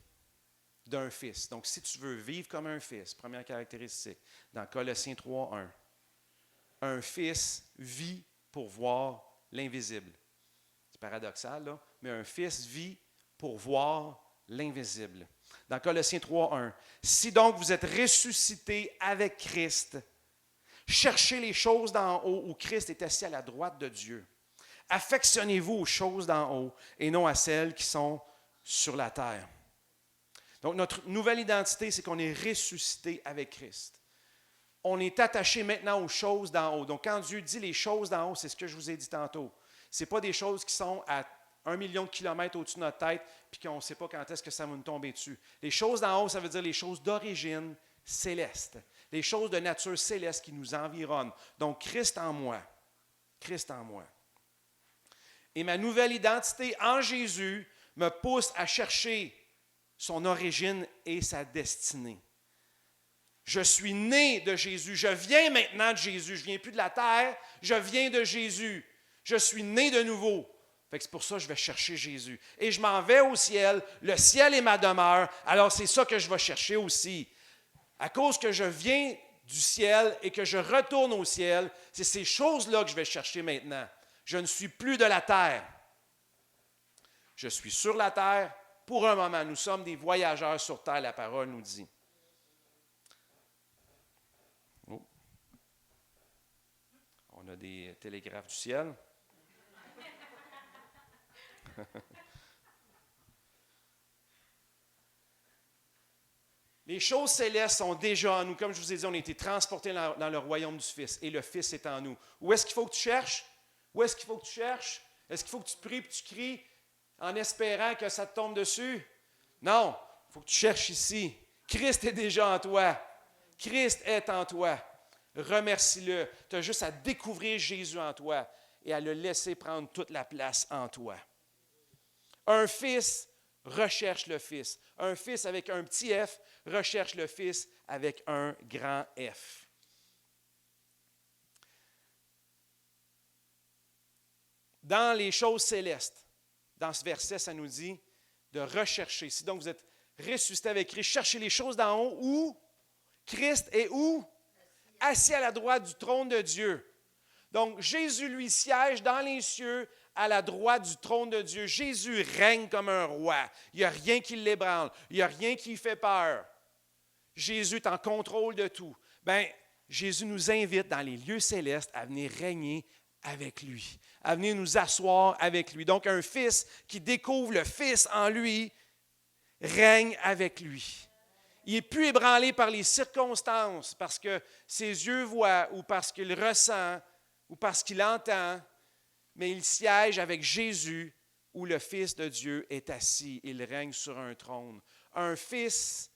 d'un fils. Donc, si tu veux vivre comme un fils, première caractéristique, dans Colossiens 3:1, un fils vit pour voir l'invisible. C'est paradoxal, là, mais un fils vit pour voir l'invisible. Dans Colossiens 3:1, « Si donc vous êtes ressuscités avec Christ, cherchez les choses d'en haut où Christ est assis à la droite de Dieu. Affectionnez-vous aux choses d'en haut et non à celles qui sont sur la terre. » Donc, notre nouvelle identité, c'est qu'on est ressuscité avec Christ. On est attaché maintenant aux choses d'en haut. Donc, quand Dieu dit les choses d'en haut, c'est ce que je vous ai dit tantôt. Ce n'est pas des choses qui sont à 1 million de kilomètres au-dessus de notre tête, puis qu'on ne sait pas quand est-ce que ça va nous tomber dessus. Les choses d'en haut, ça veut dire les choses d'origine céleste. Les choses de nature céleste qui nous environnent. Donc, Christ en moi. Christ en moi. Et ma nouvelle identité en Jésus me pousse à chercher son origine et sa destinée. Je suis né de Jésus. Je viens maintenant de Jésus. Je ne viens plus de la terre. Je viens de Jésus. Je suis né de nouveau. C'est pour ça que je vais chercher Jésus. Et je m'en vais au ciel. Le ciel est ma demeure. Alors c'est ça que je vais chercher aussi. À cause que je viens du ciel et que je retourne au ciel, c'est ces choses-là que je vais chercher maintenant. Je ne suis plus de la terre. Je suis sur la terre pour un moment. Nous sommes des voyageurs sur terre, la parole nous dit. Oh. On a des télégraphes du ciel. Les choses célestes sont déjà en nous. Comme je vous ai dit, on a été transportés dans le royaume du Fils et le Fils est en nous. Où est-ce qu'il faut que tu cherches? Où est-ce qu'il faut que tu cherches? Est-ce qu'il faut que tu pries et tu cries en espérant que ça te tombe dessus? Non, il faut que tu cherches ici. Christ est déjà en toi. Christ est en toi. Remercie-le. Tu as juste à découvrir Jésus en toi et à le laisser prendre toute la place en toi. Un fils recherche le Fils. Un fils avec un petit F recherche le Fils avec un grand F. Dans les choses célestes, dans ce verset, ça nous dit de rechercher. Si donc vous êtes ressuscité avec Christ, cherchez les choses d'en haut où Christ est où? Assis à la droite du trône de Dieu. Donc Jésus, lui, siège dans les cieux à la droite du trône de Dieu. Jésus règne comme un roi. Il n'y a rien qui l'ébranle. Il n'y a rien qui lui fait peur. Jésus est en contrôle de tout. Bien, Jésus nous invite dans les lieux célestes à venir régner avec lui, à venir nous asseoir avec lui. Donc, un fils qui découvre le Fils en lui règne avec lui. Il n'est plus ébranlé par les circonstances, parce que ses yeux voient, ou parce qu'il ressent, ou parce qu'il entend, mais il siège avec Jésus, où le Fils de Dieu est assis. Il règne sur un trône. Un fils,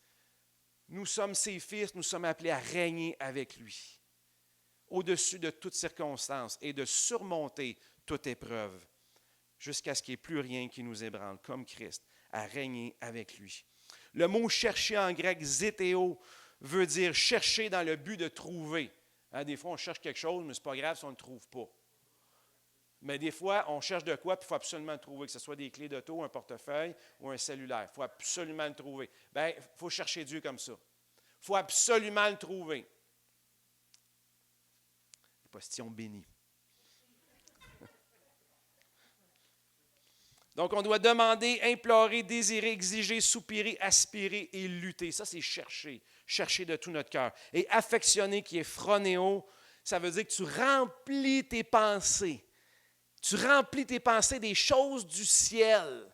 nous sommes ses fils, nous sommes appelés à régner avec lui, au-dessus de toutes circonstances et de surmonter toute épreuve, jusqu'à ce qu'il n'y ait plus rien qui nous ébranle, comme Christ, à régner avec lui. Le mot « chercher » en grec, « zétéo », veut dire « chercher dans le but de trouver ». Hein, des fois, on cherche quelque chose, mais ce n'est pas grave si on ne le trouve pas. Mais des fois, on cherche de quoi, puis il faut absolument le trouver, que ce soit des clés d'auto, un portefeuille ou un cellulaire. Il faut absolument le trouver. Bien, il faut chercher Dieu comme ça. Il faut absolument le trouver. Postillon béni. Donc, on doit demander, implorer, désirer, exiger, soupirer, aspirer et lutter. Ça, c'est chercher. Chercher de tout notre cœur. Et affectionner, qui est phronéo, ça veut dire que tu remplis tes pensées. Tu remplis tes pensées des choses du ciel.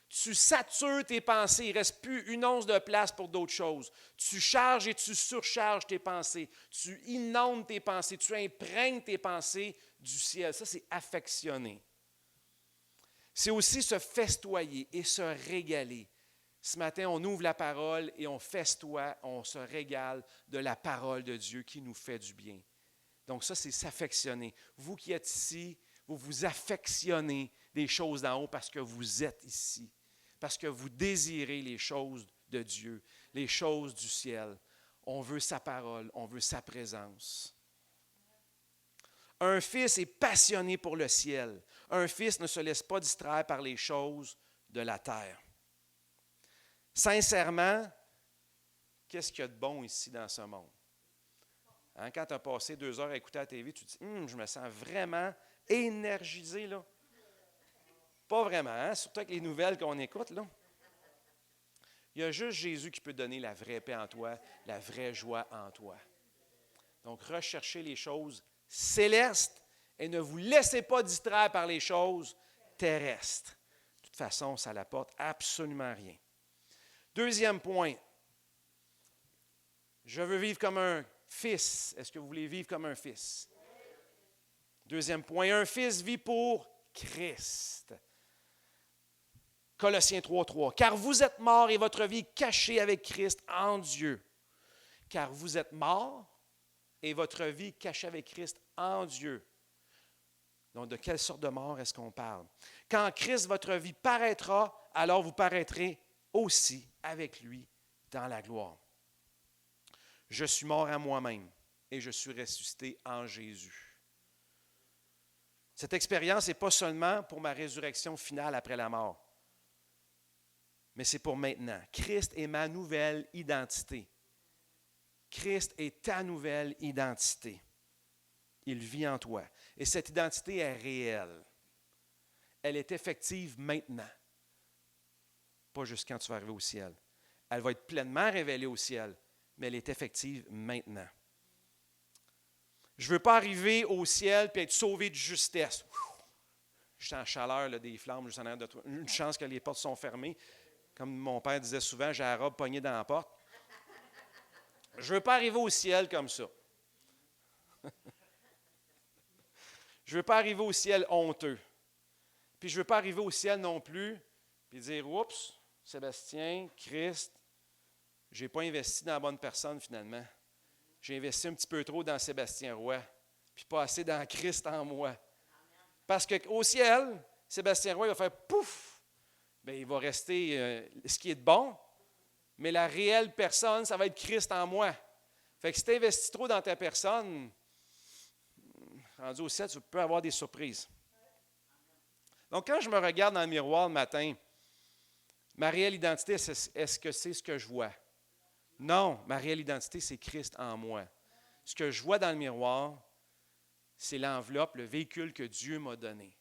Tu satures tes pensées. Il ne reste plus une once de place pour d'autres choses. Tu charges et tu surcharges tes pensées. Tu inondes tes pensées. Tu imprègnes tes pensées du ciel. Ça, c'est affectionner. C'est aussi se festoyer et se régaler. Ce matin, on ouvre la parole et on festoie, on se régale de la parole de Dieu qui nous fait du bien. Donc ça, c'est s'affectionner. Vous qui êtes ici, vous vous affectionnez des choses d'en haut parce que vous êtes ici, parce que vous désirez les choses de Dieu, les choses du ciel. On veut sa parole, on veut sa présence. Un fils est passionné pour le ciel. Un fils ne se laisse pas distraire par les choses de la terre. Sincèrement, qu'est-ce qu'il y a de bon ici dans ce monde? Hein, quand tu as passé 2 heures à écouter la TV, tu te dis, je me sens vraiment énergisé, là. Pas vraiment, hein? Surtout avec les nouvelles qu'on écoute, là. Il y a juste Jésus qui peut donner la vraie paix en toi, la vraie joie en toi. Donc, recherchez les choses célestes et ne vous laissez pas distraire par les choses terrestres. De toute façon, ça n'apporte absolument rien. Deuxième point, je veux vivre comme un fils. Est-ce que vous voulez vivre comme un fils? Deuxième point, un fils vit pour Christ. Colossiens 3:3. Car vous êtes morts et votre vie est cachée avec Christ en Dieu. Car vous êtes morts et votre vie est cachée avec Christ en Dieu. Donc, de quelle sorte de mort est-ce qu'on parle? Quand Christ, votre vie, paraîtra, alors vous paraîtrez aussi avec lui dans la gloire. Je suis mort à moi-même et je suis ressuscité en Jésus. Cette expérience n'est pas seulement pour ma résurrection finale après la mort, mais c'est pour maintenant. Christ est ma nouvelle identité. Christ est ta nouvelle identité. Il vit en toi. Et cette identité est réelle. Elle est effective maintenant. Pas juste quand tu vas arriver au ciel. Elle va être pleinement révélée au ciel, mais elle est effective maintenant. Je ne veux pas arriver au ciel et être sauvé de justesse. Je suis en chaleur là, des flammes juste en arrière de toi. Une chance que les portes sont fermées. Comme mon père disait souvent, j'ai la robe pognée dans la porte. Je ne veux pas arriver au ciel comme ça. Je ne veux pas arriver au ciel honteux. Puis je ne veux pas arriver au ciel non plus puis dire, oups, Sébastien, Christ, je n'ai pas investi dans la bonne personne finalement. J'ai investi un petit peu trop dans Sébastien Roy, puis pas assez dans Christ en moi. Parce qu'au ciel, Sébastien Roy va faire pouf, bien, il va rester ce qui est de bon, mais la réelle personne, ça va être Christ en moi. Fait que si tu investis trop dans ta personne, rendu au ciel, tu peux avoir des surprises. Donc, quand je me regarde dans le miroir le matin, ma réelle identité, est-ce que c'est ce que je vois? Non, ma réelle identité, c'est Christ en moi. Ce que je vois dans le miroir, c'est l'enveloppe, le véhicule que Dieu m'a donné.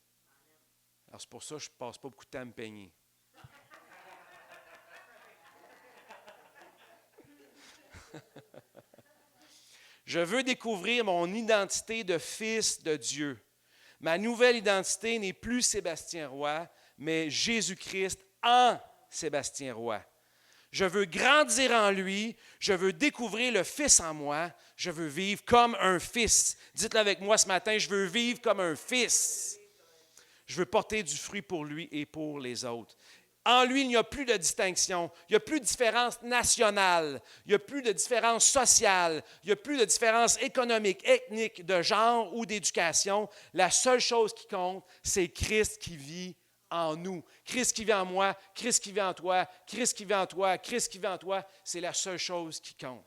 Alors, c'est pour ça que je ne passe pas beaucoup de temps à me peigner. Je veux découvrir mon identité de fils de Dieu. Ma nouvelle identité n'est plus Sébastien Roy, mais Jésus-Christ en Sébastien Roy. Je veux grandir en lui, je veux découvrir le Fils en moi, je veux vivre comme un fils. Dites-le avec moi ce matin, je veux vivre comme un fils. Je veux porter du fruit pour lui et pour les autres. En lui, il n'y a plus de distinction, il n'y a plus de différence nationale, il n'y a plus de différence sociale, il n'y a plus de différence économique, ethnique, de genre ou d'éducation. La seule chose qui compte, c'est Christ qui vit en nous. Christ qui vit en moi, Christ qui vit en toi, Christ qui vit en toi, Christ qui vit en toi, c'est la seule chose qui compte.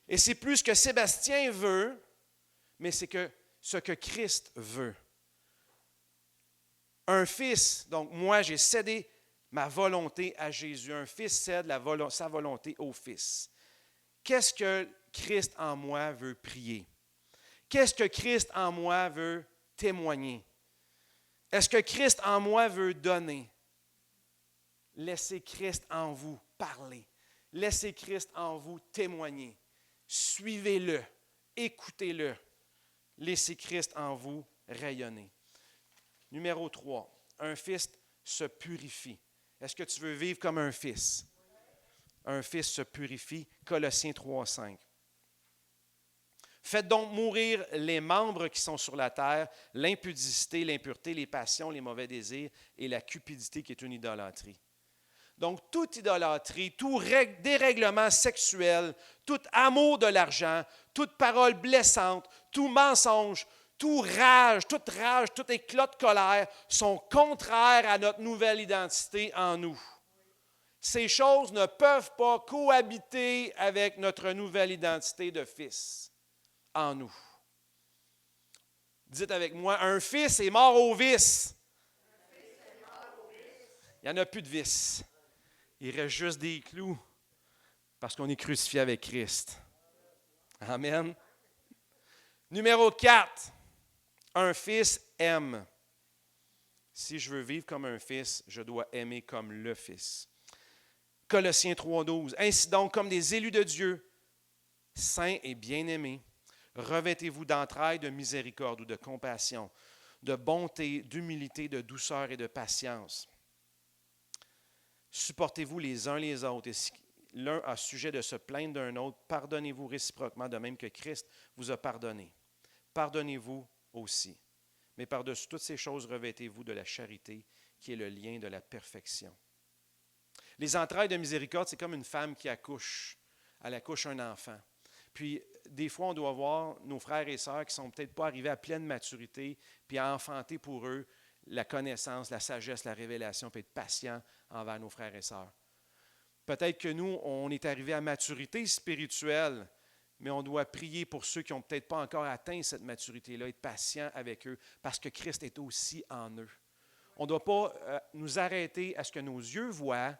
Et c'est plus ce que Sébastien veut, mais c'est ce que Christ veut. Un fils, donc moi j'ai cédé ma volonté à Jésus. Un fils cède sa volonté au fils. Qu'est-ce que Christ en moi veut prier? Qu'est-ce que Christ en moi veut témoigner? Est-ce que Christ en moi veut donner? Laissez Christ en vous parler. Laissez Christ en vous témoigner. Suivez-le. Écoutez-le. Laissez Christ en vous rayonner. Numéro 3. Un fils se purifie. Est-ce que tu veux vivre comme un fils? Un fils se purifie. Colossiens 3:5. Faites donc mourir les membres qui sont sur la terre, l'impudicité, l'impureté, les passions, les mauvais désirs et la cupidité qui est une idolâtrie. Donc, toute idolâtrie, tout dérèglement sexuel, tout amour de l'argent, toute parole blessante, tout mensonge, toute rage, tout éclat de colère sont contraires à notre nouvelle identité en nous. Ces choses ne peuvent pas cohabiter avec notre nouvelle identité de fils en nous. Dites avec moi, un fils est mort au vice. Il n'y en a plus de vice. Il reste juste des clous parce qu'on est crucifié avec Christ. Amen. Numéro 4. Un fils aime. Si je veux vivre comme un fils, je dois aimer comme le Fils. Colossiens 3:12. Ainsi donc, comme des élus de Dieu, saints et bien-aimés, revêtez-vous d'entrailles, de miséricorde ou de compassion, de bonté, d'humilité, de douceur et de patience. Supportez-vous les uns les autres, et si l'un a sujet de se plaindre d'un autre, pardonnez-vous réciproquement, de même que Christ vous a pardonné. Pardonnez-vous aussi. Mais par-dessus toutes ces choses, revêtez-vous de la charité, qui est le lien de la perfection. Les entrailles de miséricorde, c'est comme une femme qui accouche. Elle accouche un enfant. Puis, des fois, on doit voir nos frères et sœurs qui ne sont peut-être pas arrivés à pleine maturité, puis à enfanter pour eux la connaissance, la sagesse, la révélation, puis être patient envers nos frères et sœurs. Peut-être que nous, on est arrivés à maturité spirituelle, mais on doit prier pour ceux qui n'ont peut-être pas encore atteint cette maturité-là, être patient avec eux, parce que Christ est aussi en eux. On ne doit pas nous arrêter à ce que nos yeux voient,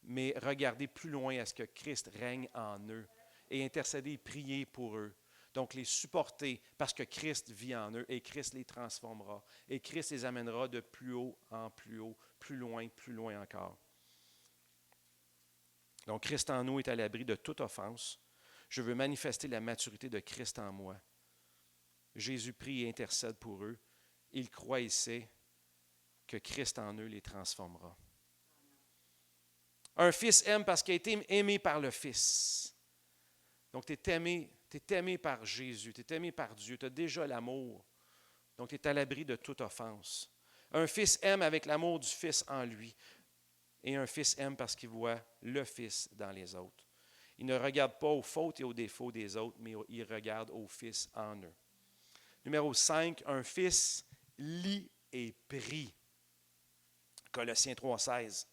mais regarder plus loin à ce que Christ règne en eux et intercéder et prier pour eux. Donc, les supporter parce que Christ vit en eux et Christ les transformera. Et Christ les amènera de plus haut en plus haut, plus loin encore. Donc, Christ en nous est à l'abri de toute offense. Je veux manifester la maturité de Christ en moi. Jésus prie et intercède pour eux. Il croit et sait que Christ en eux les transformera. Un fils aime parce qu'il a été aimé par le Fils. Donc, tu es aimé par Jésus, tu es aimé par Dieu, tu as déjà l'amour. Donc, tu es à l'abri de toute offense. Un fils aime avec l'amour du Fils en lui. Et un fils aime parce qu'il voit le Fils dans les autres. Il ne regarde pas aux fautes et aux défauts des autres, mais il regarde au Fils en eux. Numéro 5, un fils lit et prie. Colossiens 3,16.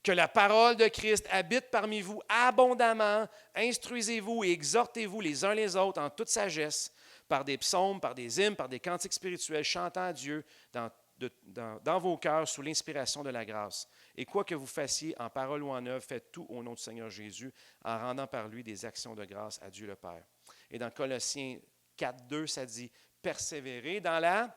Que la parole de Christ habite parmi vous abondamment. Instruisez-vous et exhortez-vous les uns les autres en toute sagesse, par des psaumes, par des hymnes, par des cantiques spirituels, chantant à Dieu dans vos cœurs sous l'inspiration de la grâce. Et quoi que vous fassiez en parole ou en œuvre, faites tout au nom du Seigneur Jésus, en rendant par lui des actions de grâce à Dieu le Père. Et dans Colossiens 4,2, ça dit « Persévérez dans la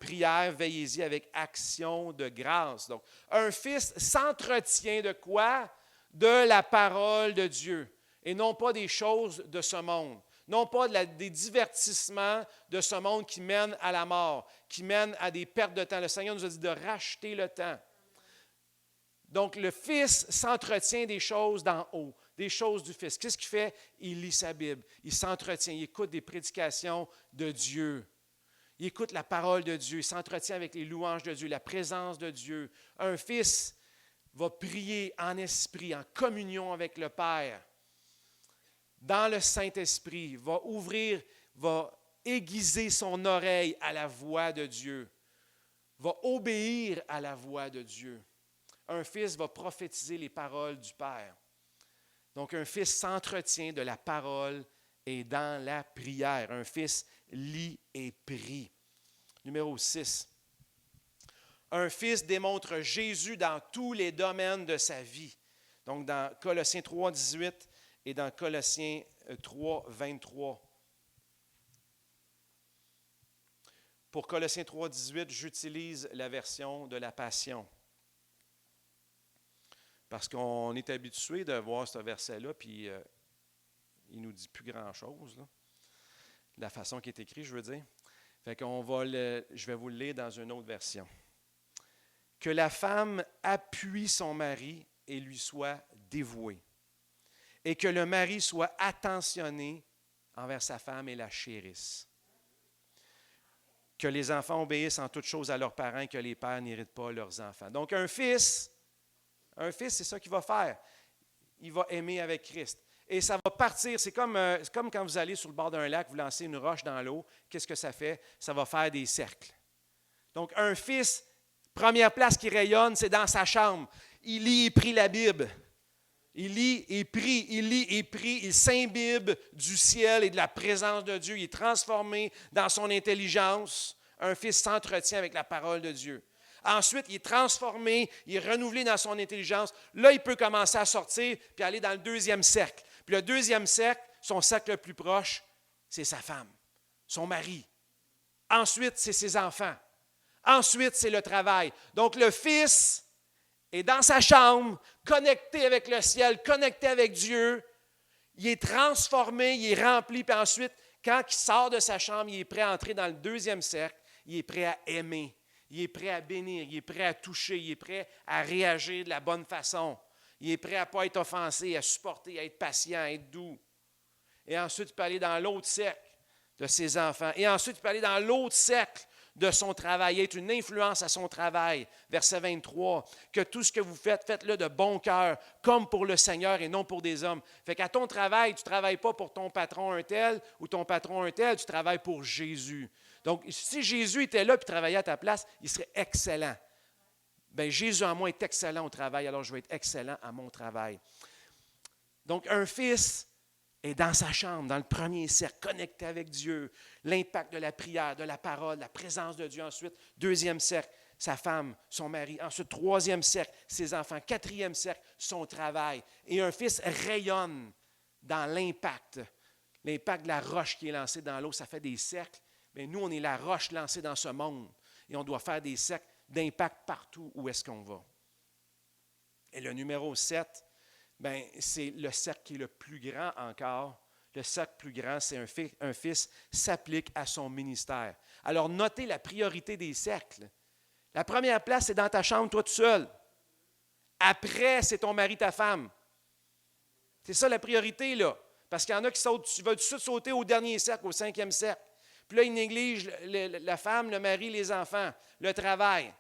prière, veillez-y avec action de grâce. » Donc, un fils s'entretient de quoi? De la parole de Dieu, et non pas des choses de ce monde. Non pas des divertissements de ce monde qui mènent à la mort, qui mènent à des pertes de temps. Le Seigneur nous a dit de racheter le temps. Donc, le Fils s'entretient des choses d'en haut, des choses du Fils. Qu'est-ce qu'il fait? Il lit sa Bible, il s'entretient, il écoute des prédications de Dieu. Il écoute la parole de Dieu, il s'entretient avec les louanges de Dieu, la présence de Dieu. Un fils va prier en esprit, en communion avec le Père, dans le Saint-Esprit, va aiguiser son oreille à la voix de Dieu, va obéir à la voix de Dieu. Un fils va prophétiser les paroles du Père. Donc, un fils s'entretient de la parole et dans la prière. Un fils lit et prie. Numéro 6. Un fils démontre Jésus dans tous les domaines de sa vie. Donc, dans Colossiens 3, 18 et dans Colossiens 3, 23. Pour Colossiens 3, 18, j'utilise la version de la Passion. Parce qu'on est habitué de voir ce verset-là, puis il ne nous dit plus grand-chose, là. La façon qui est écrit, je veux dire. Fait qu'on je vais vous le lire dans une autre version. Que la femme appuie son mari et lui soit dévouée. Et que le mari soit attentionné envers sa femme et la chérisse. Que les enfants obéissent en toutes choses à leurs parents et que les pères n'irritent pas leurs enfants. Donc, un fils, c'est ça qu'il va faire. Il va aimer avec Christ. Et ça va partir, c'est comme quand vous allez sur le bord d'un lac, vous lancez une roche dans l'eau, qu'est-ce que ça fait? Ça va faire des cercles. Donc, un fils, première place qui rayonne, c'est dans sa chambre. Il lit et prie la Bible. Il lit et prie, il s'imbibe du ciel et de la présence de Dieu. Il est transformé dans son intelligence. Un fils s'entretient avec la parole de Dieu. Ensuite, il est transformé, il est renouvelé dans son intelligence. Là, il peut commencer à sortir puis aller dans le deuxième cercle. Puis le deuxième cercle, son cercle le plus proche, c'est sa femme, son mari. Ensuite, c'est ses enfants. Ensuite, c'est le travail. Donc, le fils est dans sa chambre, connecté avec le ciel, connecté avec Dieu. Il est transformé, il est rempli. Puis ensuite, quand il sort de sa chambre, il est prêt à entrer dans le deuxième cercle. Il est prêt à aimer. Il est prêt à bénir, il est prêt à toucher, il est prêt à réagir de la bonne façon. Il est prêt à ne pas être offensé, à supporter, à être patient, à être doux. Et ensuite, il peut aller dans l'autre cercle de ses enfants. Et ensuite, il peut aller dans l'autre cercle de son travail, être une influence à son travail. Verset 23, que tout ce que vous faites, faites-le de bon cœur, comme pour le Seigneur et non pour des hommes. Fait qu'à ton travail, tu ne travailles pas pour ton patron un tel ou ton patron un tel, tu travailles pour Jésus. Donc, si Jésus était là et travaillait à ta place, il serait excellent. Bien, Jésus en moi est excellent au travail, alors je vais être excellent à mon travail. Donc, un fils est dans sa chambre, dans le premier cercle, connecté avec Dieu, l'impact de la prière, de la parole, la présence de Dieu ensuite. Deuxième cercle, sa femme, son mari. Ensuite, troisième cercle, ses enfants. Quatrième cercle, son travail. Et un fils rayonne dans l'impact. L'impact de la roche qui est lancée dans l'eau, ça fait des cercles. Mais nous, on est la roche lancée dans ce monde. Et on doit faire des cercles d'impact partout où est-ce qu'on va. Et le numéro 7, bien, c'est le cercle qui est le plus grand encore. Le cercle plus grand, c'est un fils s'applique à son ministère. Alors, notez la priorité des cercles. La première place, c'est dans ta chambre, toi tout seul. Après, c'est ton mari, ta femme. C'est ça la priorité, là. Parce qu'il y en a qui sautent, tu vas tout de suite sauter au dernier cercle, au 5e cercle. Puis là, ils négligent la femme, le mari, les enfants, le travail.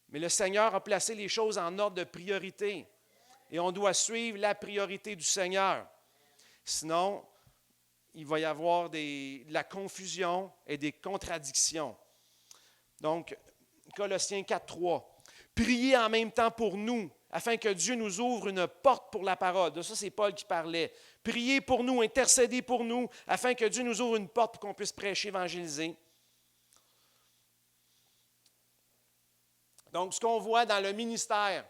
Mais le Seigneur a placé les choses en ordre de priorité. Et on doit suivre la priorité du Seigneur. Sinon, il va y avoir de la confusion et des contradictions. Donc, Colossiens 4:3. Priez en même temps pour nous, afin que Dieu nous ouvre une porte pour la parole. De ça, c'est Paul qui parlait. Priez pour nous, intercédez pour nous, afin que Dieu nous ouvre une porte pour qu'on puisse prêcher, évangéliser. Donc, ce qu'on voit dans le ministère,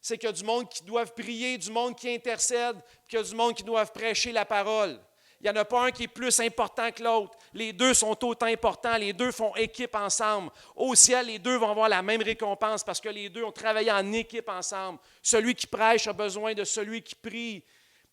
c'est qu'il y a du monde qui doivent prier, du monde qui intercède, puis qu'il y a du monde qui doivent prêcher la parole. Il n'y en a pas un qui est plus important que l'autre. Les deux sont autant importants, les deux font équipe ensemble. Au ciel, les deux vont avoir la même récompense parce que les deux ont travaillé en équipe ensemble. Celui qui prêche a besoin de celui qui prie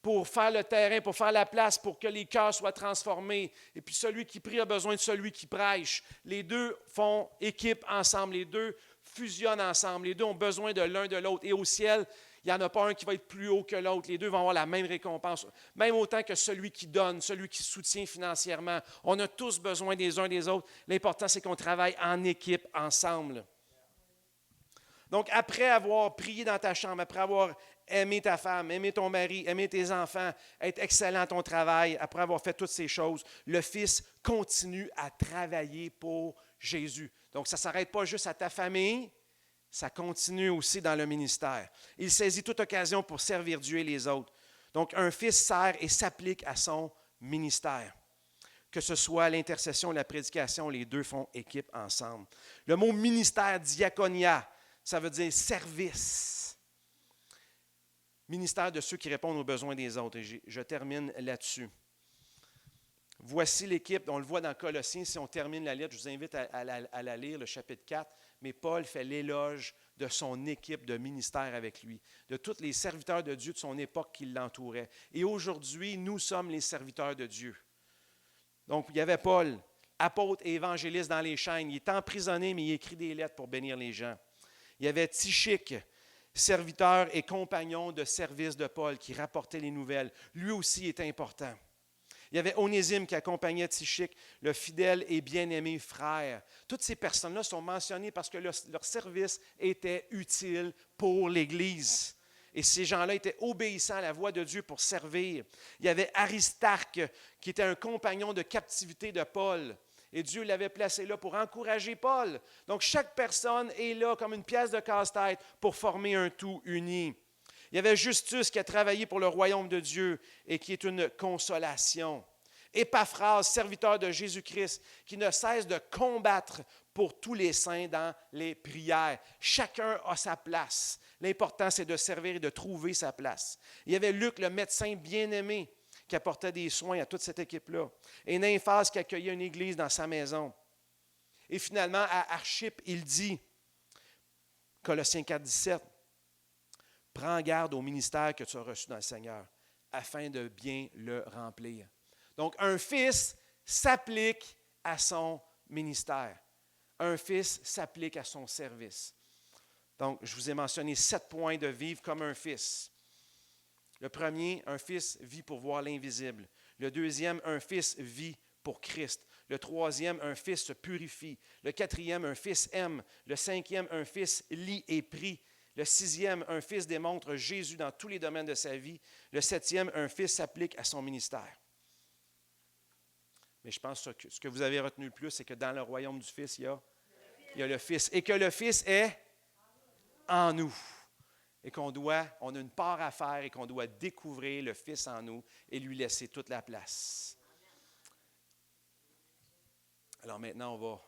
pour faire le terrain, pour faire la place, pour que les cœurs soient transformés. Et puis celui qui prie a besoin de celui qui prêche. Les deux font équipe ensemble, les deux fusionnent ensemble, les deux ont besoin de l'un de l'autre. Et au ciel, il n'y en a pas un qui va être plus haut que l'autre. Les deux vont avoir la même récompense, même autant que celui qui donne, celui qui soutient financièrement. On a tous besoin des uns des autres. L'important, c'est qu'on travaille en équipe, ensemble. Donc, après avoir prié dans ta chambre, après avoir aimé ta femme, aimé ton mari, aimé tes enfants, être excellent à ton travail, après avoir fait toutes ces choses, le Fils continue à travailler pour Jésus. Donc, ça ne s'arrête pas juste à ta famille, ça continue aussi dans le ministère. Il saisit toute occasion pour servir Dieu et les autres. Donc, un fils sert et s'applique à son ministère. Que ce soit l'intercession ou la prédication, les deux font équipe ensemble. Le mot ministère, diaconia, ça veut dire service. Ministère de ceux qui répondent aux besoins des autres. Et je termine là-dessus. Voici l'équipe, on le voit dans Colossiens, si on termine la lettre, je vous invite à la lire, le chapitre 4, mais Paul fait l'éloge de son équipe de ministère avec lui, de tous les serviteurs de Dieu de son époque qui l'entouraient. Et aujourd'hui, nous sommes les serviteurs de Dieu. Donc, il y avait Paul, apôtre et évangéliste dans les chaînes. Il est emprisonné, mais il écrit des lettres pour bénir les gens. Il y avait Tychique, serviteur et compagnon de service de Paul, qui rapportait les nouvelles. Lui aussi est important. Il y avait Onésime qui accompagnait Tychique, le fidèle et bien-aimé frère. Toutes ces personnes-là sont mentionnées parce que leur service était utile pour l'Église. Et ces gens-là étaient obéissants à la voix de Dieu pour servir. Il y avait Aristarque qui était un compagnon de captivité de Paul. Et Dieu l'avait placé là pour encourager Paul. Donc chaque personne est là comme une pièce de casse-tête pour former un tout uni. Il y avait Justus qui a travaillé pour le royaume de Dieu et qui est une consolation. Épaphras, serviteur de Jésus-Christ, qui ne cesse de combattre pour tous les saints dans les prières. Chacun a sa place. L'important, c'est de servir et de trouver sa place. Il y avait Luc, le médecin bien-aimé, qui apportait des soins à toute cette équipe-là. Et Nymphas qui accueillait une église dans sa maison. Et finalement, à Archippe, il dit, Colossiens 4, 17, « Prends garde au ministère que tu as reçu dans le Seigneur, afin de bien le remplir. » Donc, un fils s'applique à son ministère. Un fils s'applique à son service. Donc, je vous ai mentionné 7 points de vivre comme un fils. Le premier, un fils vit pour voir l'invisible. Le deuxième, un fils vit pour Christ. Le troisième, un fils se purifie. Le quatrième, un fils aime. Le cinquième, un fils lit et prie. Le sixième, un fils démontre Jésus dans tous les domaines de sa vie. Le septième, un fils s'applique à son ministère. Mais je pense que ce que vous avez retenu le plus, c'est que dans le royaume du Fils, il y a le Fils. Et que le Fils est en nous. Et on a une part à faire et qu'on doit découvrir le Fils en nous et lui laisser toute la place. Alors maintenant, on va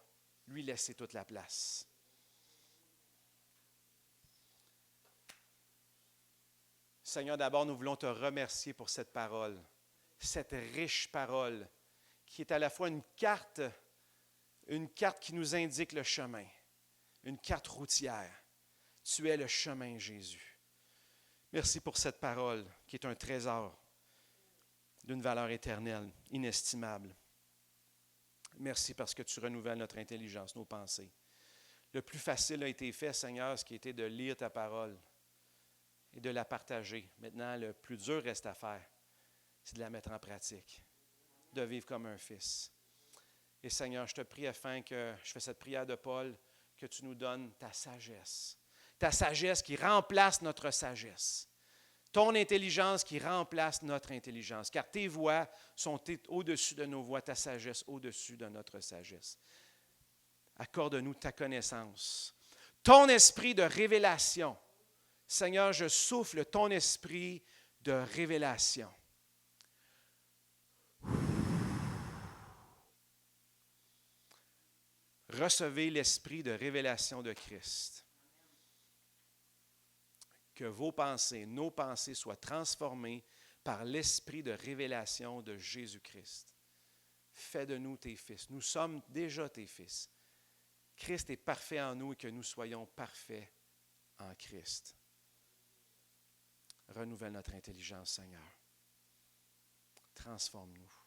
lui laisser toute la place. Seigneur, d'abord, nous voulons te remercier pour cette parole, cette riche parole qui est à la fois une carte qui nous indique le chemin, une carte routière. Tu es le chemin, Jésus. Merci pour cette parole qui est un trésor d'une valeur éternelle, inestimable. Merci parce que tu renouvelles notre intelligence, nos pensées. Le plus facile a été fait, Seigneur, ce qui était de lire ta parole et de la partager. Maintenant, le plus dur reste à faire, c'est de la mettre en pratique, de vivre comme un fils. Et Seigneur, je te prie afin que je fais cette prière de Paul, que tu nous donnes ta sagesse qui remplace notre sagesse. Ton intelligence qui remplace notre intelligence, car tes voies sont au-dessus de nos voies, ta sagesse au-dessus de notre sagesse. Accorde-nous ta connaissance, ton esprit de révélation. Seigneur, je souffle ton esprit de révélation. Recevez l'esprit de révélation de Christ. Que vos pensées, nos pensées soient transformées par l'esprit de révélation de Jésus-Christ. Fais de nous tes fils. Nous sommes déjà tes fils. Christ est parfait en nous et que nous soyons parfaits en Christ. Renouvelle notre intelligence, Seigneur. Transforme-nous.